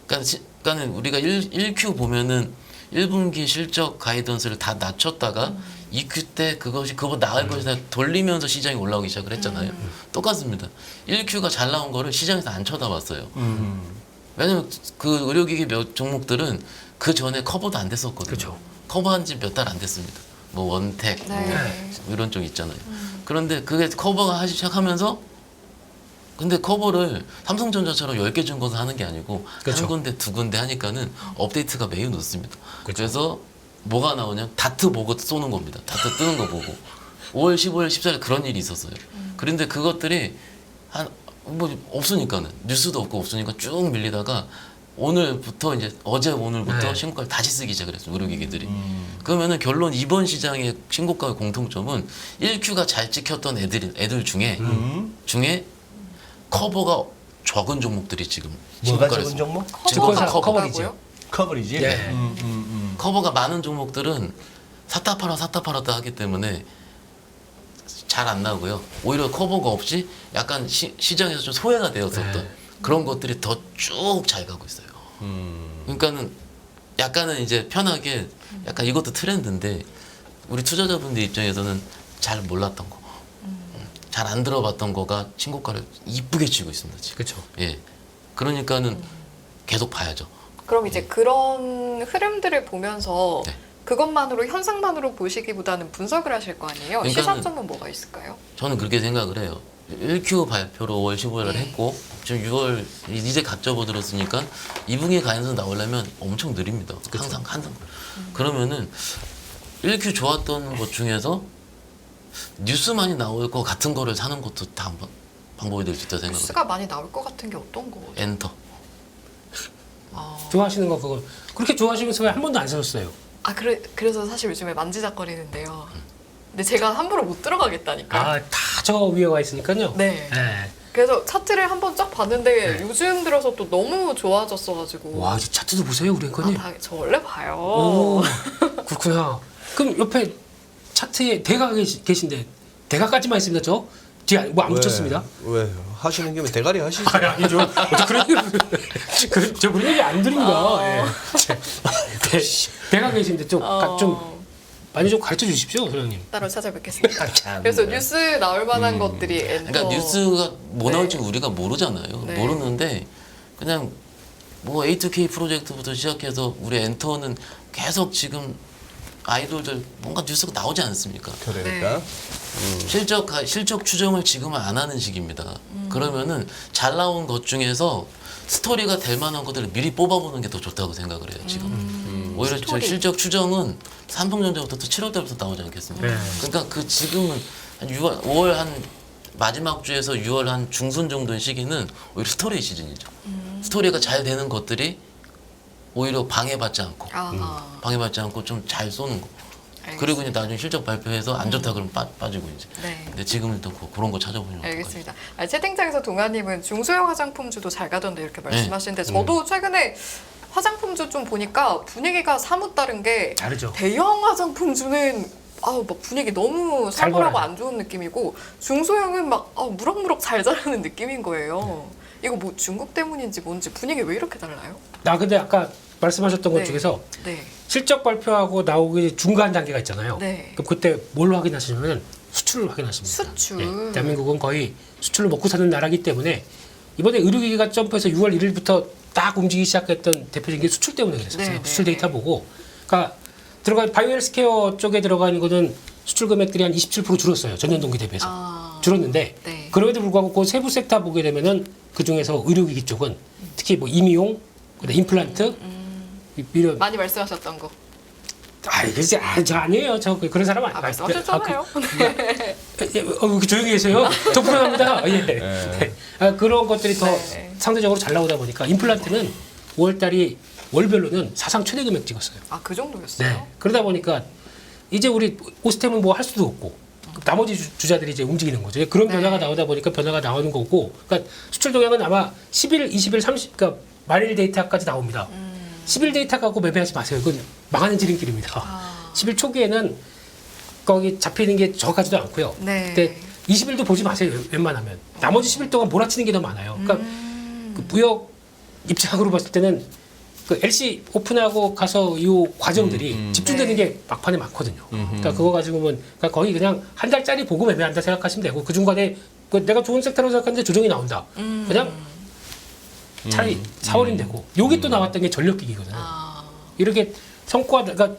그러니까 우리가 1Q 보면은 1분기 실적 가이던스를 다 낮췄다가 2Q 때 그거보다 나을 것이다 돌리면서 시장이 올라오기 시작을 했잖아요. 똑같습니다. 1Q가 잘 나온 거를 시장에서 안 쳐다봤어요. 왜냐면 그 의료기기 몇 종목들은 그 전에 커버도 안 됐었거든요. 그렇죠. 커버한 지 몇 달 안 됐습니다. 뭐 원택 네. 뭐 이런 쪽 있잖아요. 그런데 그게 커버가 하기 시작하면서 근데 커버를 삼성전자처럼 10개 증권사 하는 게 아니고 그렇죠. 한 군데 두 군데 하니까는 업데이트가 매우 늦습니다. 그래서 뭐가 나오냐 다트 보고 쏘는 겁니다. 다트 뜨는 거 보고 5월 15일 14일 그런 일이 있었어요. 그런데 그것들이 뭐 없으니까는 뉴스도 없으니까 쭉 밀리다가 오늘부터 이제 어제 오늘부터 네. 신고가를 다시 쓰기 시작을 했어요. 의료기기들이. 그러면은 결론 이번 시장의 신고가의 공통점은 1Q가 잘 찍혔던 애들 중에 커버가 적은 종목들이 지금 뭐가 신고가를 적은 종목? 커버가 커버. 커버라고요? 커버리지. 네. 커버가 많은 종목들은 샀다 팔았다 하기 때문에 잘 안 나고요. 오히려 커버가 없이 약간 시장에서 좀 소외가 되었었던 그런 것들이 더 쭉 잘 가고 있어요. 그러니까는 약간은 이제 편하게 약간 이것도 트렌드인데 우리 투자자분들 입장에서는 잘 몰랐던 거, 잘 안 들어봤던 거가 신고가를 이쁘게 치고 있습니다. 지금. 그렇죠. 예. 그러니까는 계속 봐야죠. 그럼 이제 그런 흐름들을 보면서 네. 그것만으로 현상만으로 보시기보다는 분석을 하실 거 아니에요? 그러니까는- 시사점은 뭐가 있을까요? 저는 그렇게 생각을 해요. 1Q 발표로 5월 15일날 했고 지금 6월 이제 갓 접어들었으니까 2분기 가이던스 나오려면 엄청 느립니다. 항상. 그러면은 1Q 좋았던 것 중에서 뉴스 많이 나올 것 같은 거를 사는 것도 다 방법이 될 수 있다고 생각해요. 뉴스가 많이 나올 것 같은 게 어떤 거죠? 엔터. 좋아하시는 거 그거 그렇게 좋아하시면서 왜 한 번도 안 사셨어요? 그래서 사실 요즘에 만지작거리는데요. 근데 제가 함부로 못 들어가겠다니까. 다 저 위에 와 있으니까요. 네. 네. 그래서 차트를 한번 쫙 봤는데 요즘 들어서 또 너무 좋아졌어가지고. 와, 이제 차트도 보세요, 우리 앵커님. 저 원래 봐요. 오, 그렇구나. 그럼 옆에 차트에 대가 계신데 대가까지만 있습니다, 저. 뒤에 뭐 안 붙였습니다. 왜 하시는 김에 대가리 하시죠. 아니죠. 어떻게 그런 저 그런 얘기 안 드립니다. 예. 대가 계신데 좀 많이 좀 가르쳐 주십시오, 소장님. 따로 찾아뵙겠습니다. 참. 그래서 뉴스 나올 만한 것들이 엔터. 그러니까 뉴스가 뭐 네. 나올지 우리가 모르잖아요. 네. 모르는데 그냥 뭐 A2K 프로젝트부터 시작해서 우리 엔터는 계속 지금 아이돌들 뭔가 뉴스가 나오지 않습니까? 그러니까 실적 추정을 지금은 안 하는 시기입니다. 그러면은 잘 나온 것 중에서 스토리가 될 만한 것들을 미리 뽑아보는 게 더 좋다고 생각을 해요. 지금 오히려 저 스토리. 실적 추정은 삼성전자부터 또 7월 달부터 나오지 않겠습니까? 네. 그러니까 그 지금은 한 5월 한 마지막 주에서 6월 한 중순 정도의 시기는 오히려 스토리 시즌이죠. 스토리가 잘 되는 것들이 오히려 방해받지 않고 방해받지 않고 좀 잘 쏘는 거. 그리고 이제 나중에 실적 발표해서 안 좋다 그러면 빠지고 이제. 네. 근데 지금은 또 그런 거 찾아보면 어떨까요? 알겠습니다. 채팅창에서 동아님은 중소형 화장품주도 잘 가던데 이렇게 말씀하시는데 저도 최근에 화장품주 좀 보니까 분위기가 사뭇 다른 게 다르죠. 대형 화장품주는 막 분위기 너무 살벌하고 살벌하죠. 안 좋은 느낌이고 중소형은 막 무럭무럭 잘 자라는 느낌인 거예요. 이거 뭐 중국 때문인지 뭔지 분위기 왜 이렇게 달라요? 나 근데 아까 말씀하셨던 것 네. 중에서 네. 실적 발표하고 나오기 중간 단계가 있잖아요. 네. 그럼 그때 뭘 확인하시냐면 수출을 확인하십니다. 수출. 네. 대한민국은 거의 수출로 먹고 사는 나라이기 때문에 이번에 의료기기가 점프해서 6월 1일부터 딱 움직이기 시작했던 대표적인 게 수출 때문에 그랬었어요. 네, 수출 네, 데이터 보고. 그러니까 들어간 바이오헬스케어 쪽에 들어가는 거는 수출 금액들이 한 27% 줄었어요. 전년 동기 대비해서. 아. 줄었는데 네. 그럼에도 불구하고 그 세부 섹터 보게 되면은 그 중에서 의료기기 쪽은 특히 뭐 임의용, 그다음에 임플란트, 이런 많이 말씀하셨던 거. 글쎄, 저 아니에요. 저 그런 사람 아니에요. 말씀하셨잖아요. 조용히 계세요. 더 불안합니다. 예. 네. 그런 것들이 더 네. 상대적으로 잘 나오다 보니까 임플란트는 5월달이 월별로는 사상 최대 금액 찍었어요. 아, 그 정도였어요? 네. 그러다 보니까 이제 우리 오스템은 뭐 할 수도 없고 나머지 주자들이 이제 움직이는 거죠. 그런 네. 변화가 나오다 보니까 변화가 나오는 거고, 그러니까 수출 동향은 아마 10일, 20일, 30, 그러니까 말일 데이터까지 나옵니다. 10일 데이터 갖고 매매하지 마세요. 이건 망하는 지름길입니다. 아. 10일 초기에는 거기 잡히는 게 적하지도 않고요. 네. 근데 20일도 보지 마세요. 웬만하면. 나머지 10일 동안 몰아치는 게 더 많아요. 그러니까 그 무역 입장으로 봤을 때는 그 LC 오픈하고 가서 이 과정들이 집중되는 네. 게 막판에 많거든요. 그러니까 그거 가지고 보면 그러니까 거의 그냥 한 달짜리 보고 매매한다 생각하시면 되고 그 중간에 그 내가 좋은 섹터로 생각하는데 조정이 나온다. 그냥 차라리 4월이면 되고 여기 또 나왔던 게 전력기기거든요. 아. 이렇게 성과가 그러니까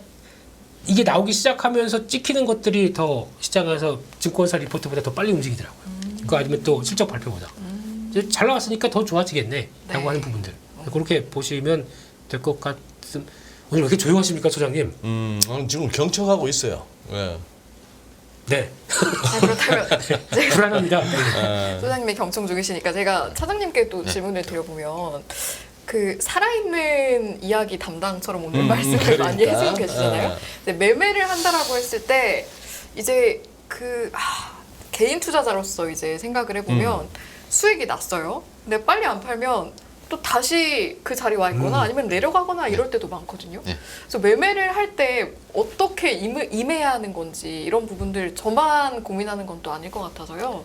이게 나오기 시작하면서 찍히는 것들이 더 시장에서 증권사 리포트보다 더 빨리 움직이더라고요. 그 아니면 또 실적 발표보다. 이제 잘 나왔으니까 더 좋아지겠네. 라고 네. 하는 부분들. 그렇게 보시면 될 것 같습니다. 오늘 왜 이렇게 조용하십니까, 소장님? 오늘 지금 경청하고 있어요. 예. 네. 자, 그렇다면 제가 불안합니다. 소장님이 경청 중이시니까 제가 차장님께 또 질문을 드려보면 그 살아있는 이야기 담당처럼 오늘 말씀을 그러니까. 많이 해주고 계시잖아요. 근데 매매를 한다라고 했을 때 이제 개인 투자자로서 이제 생각을 해보면 수익이 났어요. 근데 빨리 안 팔면 또 다시 그 자리 와 있거나 아니면 내려가거나 이럴 때도 많거든요. 네. 그래서 매매를 할 때 어떻게 임해야 하는 건지 이런 부분들 저만 고민하는 건 또 아닐 것 같아서요.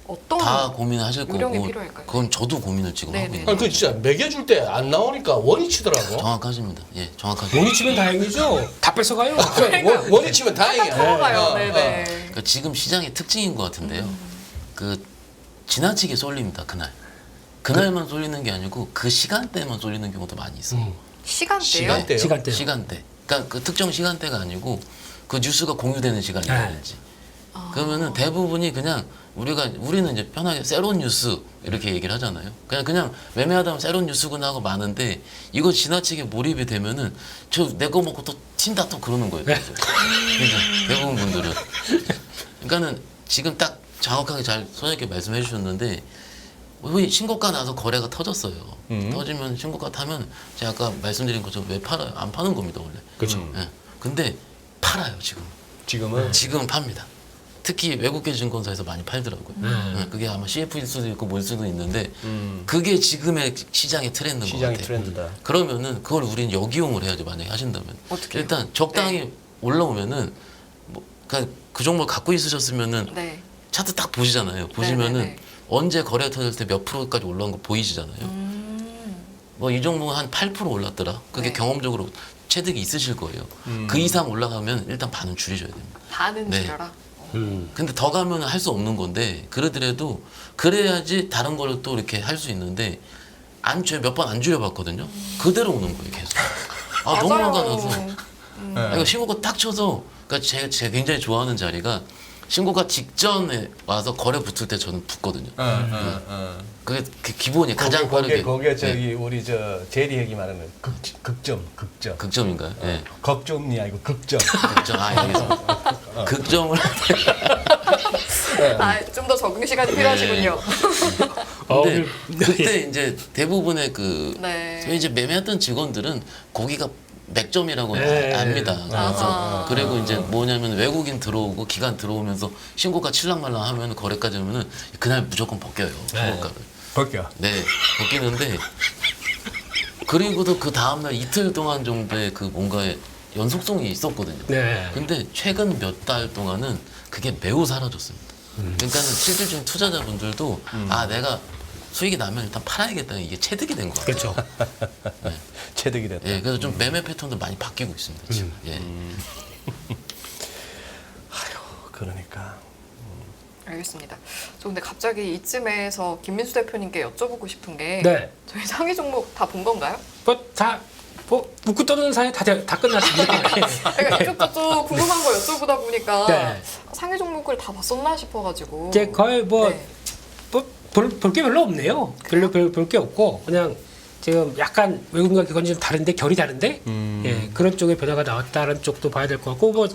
어떤 다 고민하실 요령이 거고 필요할까요? 그건 저도 고민을 지금 하고 네네. 있는 아니, 그 진짜 매겨줄 때 안 나오니까 원위치더라고. 정확하십니다. 예, 정확하게. 돈이 치면 다행이죠. 다 뺏어가요. 원위치면 다행이야. 들어가요. 어, 네네. 그러니까 지금 시장의 특징인 것 같은데요. 그 지나치게 쏠립니다. 그날만 쏠리는 게 아니고 그 시간대만 쏠리는 경우도 많이 있어요. 시간대요? 시간대요? 시간대. 시간대. 그러니까 그 특정 시간대가 아니고 그 뉴스가 공유되는 시간이라든지. 그러면은 대부분이 그냥 우리는 이제 편하게 새로운 뉴스 이렇게 얘기를 하잖아요. 그냥 매매하다 보면 새로운 뉴스구나 하고 많은데 이거 지나치게 몰입이 되면은 저 내 거 먹고 또 튄다 또 그러는 거예요. 그러니까 대부분 분들은. 그러니까는 지금 딱 정확하게 잘 소장님께 말씀해 주셨는데 신고가 나서 거래가 터졌어요. 터지면 신고가 타면 제가 아까 말씀드린 것처럼 왜 팔아요? 안 파는 겁니다 원래. 그렇죠. 예. 근데 팔아요 지금. 지금은 지금은 팝니다. 특히 외국계 증권사에서 많이 팔더라고요. 예, 그게 아마 CF일 수도 있고 뭘 수도 있는데 그게 지금의 시장의 트렌드인 것 시장의 같아요. 트렌드다. 그러면은 그걸 우리는 역이용을 해야죠 만약에 하신다면. 어떻게요? 일단 적당히 올라오면은 뭐 그 종목 갖고 있으셨으면은 네. 차트 딱 보시잖아요. 보시면은 네네네. 언제 거래가 터졌을 때 몇 프로까지 올라온 거 보이시잖아요. 뭐 이 종목은 한 8% 올랐더라. 그게 네. 경험적으로 체득이 있으실 거예요. 그 이상 올라가면 일단 반은 줄이셔야 됩니다. 반은 네. 줄여라. 근데 더 가면 할 수 없는 건데 그러더라도 그래야지 다른 걸 또 이렇게 할 수 있는데 몇 번 안 줄여봤거든요. 그대로 오는 거예요 계속. 너무 맞아요. 화가 나서. 이거 신고가 딱 쳐서 그러니까 제가 굉장히 좋아하는 자리가 신고가 직전에 와서 거래 붙을 때 저는 붙거든요. 그게 그 기본이 가장 빠르게. 거기에 네. 저기 우리 저 제리 형이 말하는 극점. 극점인가요? 네. 걱정이 아니고 극점. 극점. 알겠습니다. 극점을 좀 더 적응 시간이 필요하시군요. 근데 오늘- 그때 이제 대부분의 네. 저희 이제 매매했던 직원들은 고기가 맥점이라고 네. 압니다. 그래서 아하. 그리고 이제 뭐냐면 외국인 들어오고 기관 들어오면서 신고가 칠랑말랑 하면 거래까지 하면은 그날 무조건 벗겨요. 신고가를. 벗겨. 네, 벗기는데 그리고도 그 다음날 이틀 동안 정도의 그 뭔가의 연속성이 있었거든요. 네. 근데 최근 몇 달 동안은 그게 매우 사라졌습니다. 그러니까는 실질적인 투자자분들도 내가 수익이 나면 일단 팔아야겠다는 이게 체득이 된 것 같아요. 그렇죠. 체득이 됐다. 예, 그래서 좀 매매 패턴도 많이 바뀌고 있습니다. 지금. 예. 그러니까 알겠습니다. 저 근데 갑자기 이쯤에서 김민수 대표님께 여쭤보고 싶은 게 네. 저희 상위 종목 다 본 건가요? 뭐 웃고 떠드는 사이 다 끝났습니다. 그러니까 이쪽 저쪽 궁금한 거 여쭤보다 보니까 네. 상위 종목을 다 봤었나 싶어가지고. 이제 거의 네. 볼 게 별로 없네요. 볼 게 없고 그냥 지금 약간 외국인과 기관이 좀 다른데 결이 다른데 예, 그런 쪽에 변화가 나왔다는 쪽도 봐야 될 것 같고 뭐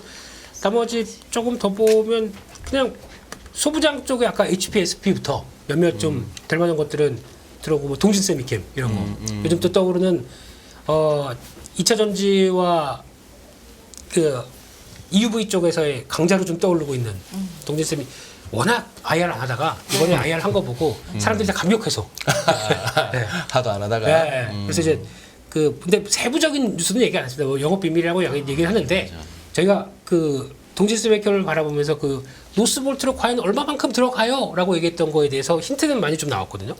나머지 조금 더 보면 그냥 소부장 쪽에 아까 HPSP부터 몇몇 좀 될 만한 것들은 들어오고 뭐 동진 세미캠 이런 거 요즘 또 떠오르는 2차 전지와 그 EUV 쪽에서의 강자로 좀 떠오르고 있는 동진 쌤이 워낙 IR 안 하다가 이번에 IR 한 거 보고 사람들이 다 감격해서 네. 하도 안 하다가. 네. 그래서 이제 근데 세부적인 뉴스는 얘기 안 했습니다. 뭐 영업 비밀이라고 얘기를 하는데 저희가 그 동진 스메이커를 바라보면서 그 노스볼트로 과연 얼마만큼 들어가요?라고 얘기했던 거에 대해서 힌트는 많이 좀 나왔거든요.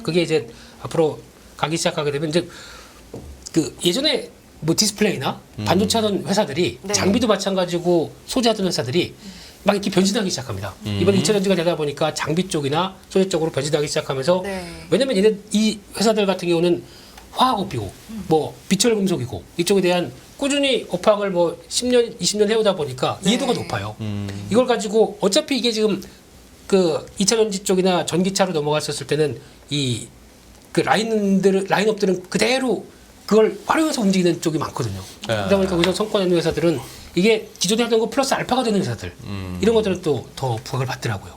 그게 이제 앞으로 가기 시작하게 되면 이제 그 예전에 뭐 디스플레이나 반도체 하던 회사들이 네. 장비도 마찬가지고 소재하던 회사들이 막 이렇게 변신하기 시작합니다. 이번에 2차 전지가 되다 보니까 장비 쪽이나 소재 쪽으로 변신하기 시작하면서 네. 왜냐면 이 회사들 같은 경우는 화학업이고 뭐 비철금속이고 이쪽에 대한 꾸준히 업황을 뭐 10년, 20년 해오다 보니까 네. 이해도가 높아요. 이걸 가지고 어차피 이게 지금 그 2차 전지 쪽이나 전기차로 넘어갔었을 때는 이 그 라인업들은 그대로 그걸 활용해서 움직이는 쪽이 많거든요. 그러다 보니까 거기서 성과 내는 회사들은 이게 기존에 하던 거 플러스 알파가 되는 회사들 이런 것들은 또 더 부각을 받더라고요.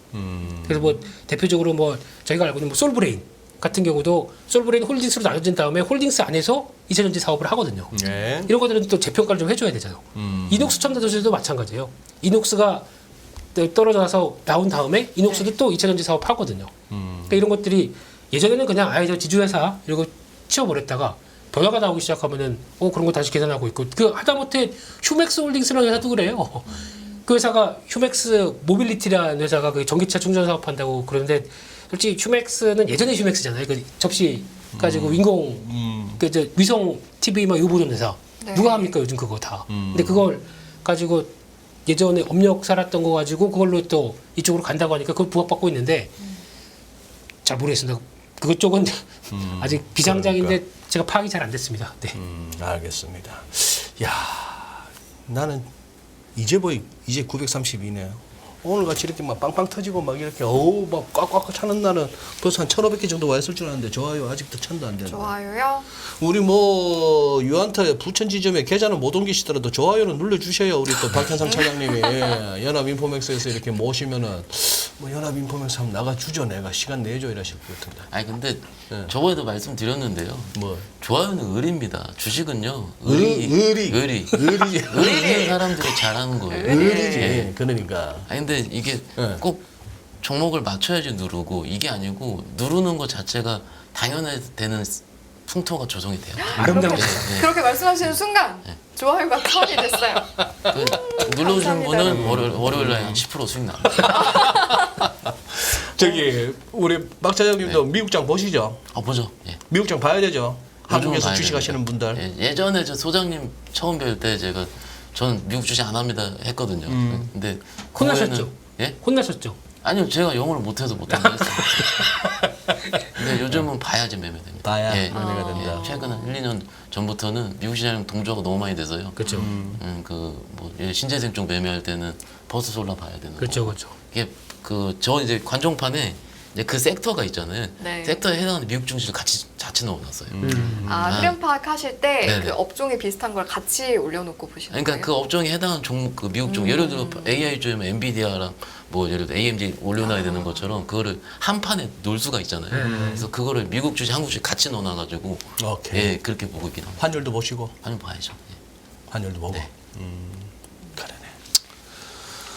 그래서 뭐 대표적으로 뭐 저희가 알고 있는 뭐 솔브레인 같은 경우도 솔브레인 홀딩스로 나눠진 다음에 홀딩스 안에서 2차 전지 사업을 하거든요. 네. 이런 것들은 또 재평가를 좀 해줘야 되잖아요. 이녹스 첨단소재도 마찬가지예요. 이녹스가 떨어져서 나온 다음에 이녹스도 또 2차 전지 사업 하거든요. 그러니까 이런 것들이 예전에는 그냥 저 지주회사 이러고 치워버렸다가 변화가 나오기 시작하면은 그런 거 다시 계산하고 있고 그 하다못해 휴맥스 홀딩스라는 회사도 그래요. 그 회사가 휴맥스 모빌리티라는 회사가 그 전기차 충전 사업한다고 그러는데 솔직히 휴맥스는 예전에 휴맥스잖아요. 그 접시 가지고 윈공 저 위성 TV 막 이거 보던 회사 네. 누가 합니까 요즘 그거 다. 근데 그걸 가지고 예전에 업력 살았던 거 가지고 그걸로 또 이쪽으로 간다고 하니까 그걸 부각받고 있는데 잘 모르겠습니다. 그것 쪽은 아직 비상장인데 제가 파악이 잘 안 됐습니다. 네. 알겠습니다. 야, 나는 이제 932네요. 오늘 같이 이렇게 막 빵빵 터지고 막 이렇게 막 꽉꽉 차는 날은 벌써 한 1,500개 정도 와 있을 줄 알았는데 좋아요 아직도 1,000도 안 되는. 좋아요요. 우리 뭐 유한타 부천 지점에 계좌는 못 옮기시더라도 좋아요는 눌러주셔야 우리 또 박현상 차장님이 연합인포맥스에서 이렇게 모시면은 뭐 연합인포맥스 한번 나가주죠. 내가 시간 내줘 이러실 것 같은데. 아니 근데 네. 저번에도 말씀드렸는데요. 뭐 좋아요는 의리입니다. 주식은요. 의리 있는 사람들이 잘하는 거예요. 의리지. 예. 그러니까. 아니 근데 이게 네. 꼭 종목을 맞춰야지 누르고 이게 아니고 누르는 것 자체가 당연해되는 풍토가 조성이 돼요. 아름다운 예, 예. 그렇게 말씀하시는 순간 좋아요가 턴이 됐어요. 눌러주신 감사합니다. 분은 월요일 날 한 10% 수익 납니다. 저기 우리 박 차장님도 미국장 보시죠. 보죠. 예. 미국장 봐야 되죠. 한국에서 봐야 주식하시는 됩니다. 분들. 예전에 저 소장님 처음 뵐 때 제가 저는 미국 주식 안 합니다 했거든요. 근데 혼나셨죠? 그거에는- 예? 혼나셨죠? 아니요, 제가 영어를 못해서 못한다 했어요. 근데 요즘은 봐야지 매매됩니다. 봐야 예. 매매가 된다. 예, 최근 한 1, 2년 전부터는 미국 시장 동조가 너무 많이 돼서요. 그렇죠. 뭐 신재생 쪽 매매할 때는 버스 솔라 봐야 되는 그렇죠, 거고. 그렇죠. 이게 저 이제 관종판에 이제 그 섹터가 있잖아요. 네. 섹터에 해당하는 미국 증시를 같이 넣어놨어요. 흐름 파악하실 때 네네. 그 업종이 비슷한 걸 같이 올려놓고 보시는 그러니까 거예요? 그 업종에 해당하는 종목, 그 미국 종, 예를 들어 AI 쪽이면 엔비디아랑 뭐 예를 들어 AMD 올려놔야 되는 것처럼 그거를 한 판에 놓을 수가 있잖아요. 그래서 그거를 미국 주식, 한국 주식 같이 넣어놔가지고 오케이. 예 그렇게 보고 있긴 합니다. 환율도 보시고 한번 봐야죠. 예. 환율도 보고. 네. 그러네.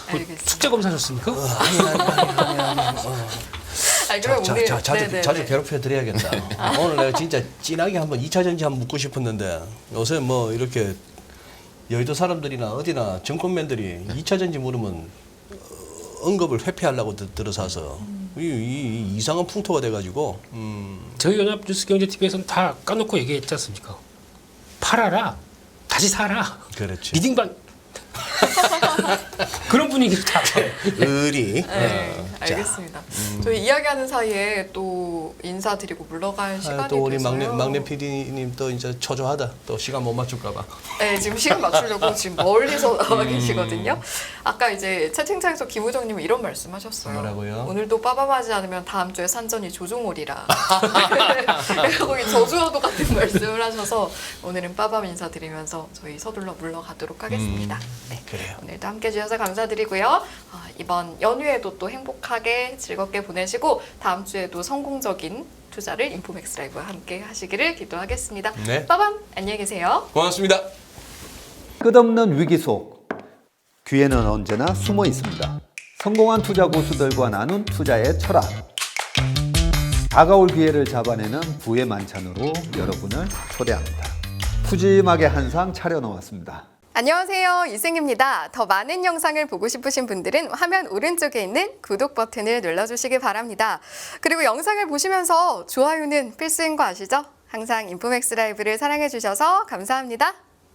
알겠습니다. 숙제 검사하셨습니까? 그럼 오늘 자주 괴롭혀 드려야겠다. 오늘 내가 진짜 진하게 한번 2차 전지 한번 묻고 싶었는데 요새 뭐 이렇게 여의도 사람들이나 어디나 정권맨들이 2차 전지 물으면 언급을 회피하려고 들어서서 이 이상한 풍토가 돼가지고 저희 연합뉴스경제TV에서는 다 까놓고 얘기했지 않습니까? 팔아라, 다시 사라. 그렇지. 리딩방 그런 분위기 좋다. 의리. 네, 자, 알겠습니다. 저희 이야기하는 사이에 또 인사드리고 물러갈 시간이 또 우리 돼서요. 막내 PD님 또 이제 초조하다. 또 시간 못 맞출까봐. 네, 지금 시간 맞추려고 지금 멀리서 나와 계시거든요. 아까 이제 채팅창에서 김우정님은 이런 말씀하셨어요. 뭐라고요? 오늘도 빠밤하지 않으면 다음 주에 산전이 조종오리라. 거기 저주어도 같은 말씀을 하셔서 오늘은 빠밤 인사드리면서 저희 서둘러 물러가도록 하겠습니다. 네, 그래요. 오늘도 함께 해주셔서 감사드리고요. 이번 연휴에도 또 행복하게 즐겁게 보내시고 다음 주에도 성공적인 투자를 인포맥스 라이브와 함께 하시기를 기도하겠습니다. 네. 빠밤 안녕히 계세요. 고맙습니다. 끝없는 위기 속 기회는 언제나 숨어 있습니다. 성공한 투자 고수들과 나눈 투자의 철학. 다가올 기회를 잡아내는 부의 만찬으로 여러분을 초대합니다. 푸짐하게 한 상 차려놓았습니다. 안녕하세요. 이승입니다. 더 많은 영상을 보고 싶으신 분들은 화면 오른쪽에 있는 구독 버튼을 눌러주시기 바랍니다. 그리고 영상을 보시면서 좋아요는 필수인 거 아시죠? 항상 인포맥스 라이브를 사랑해주셔서 감사합니다.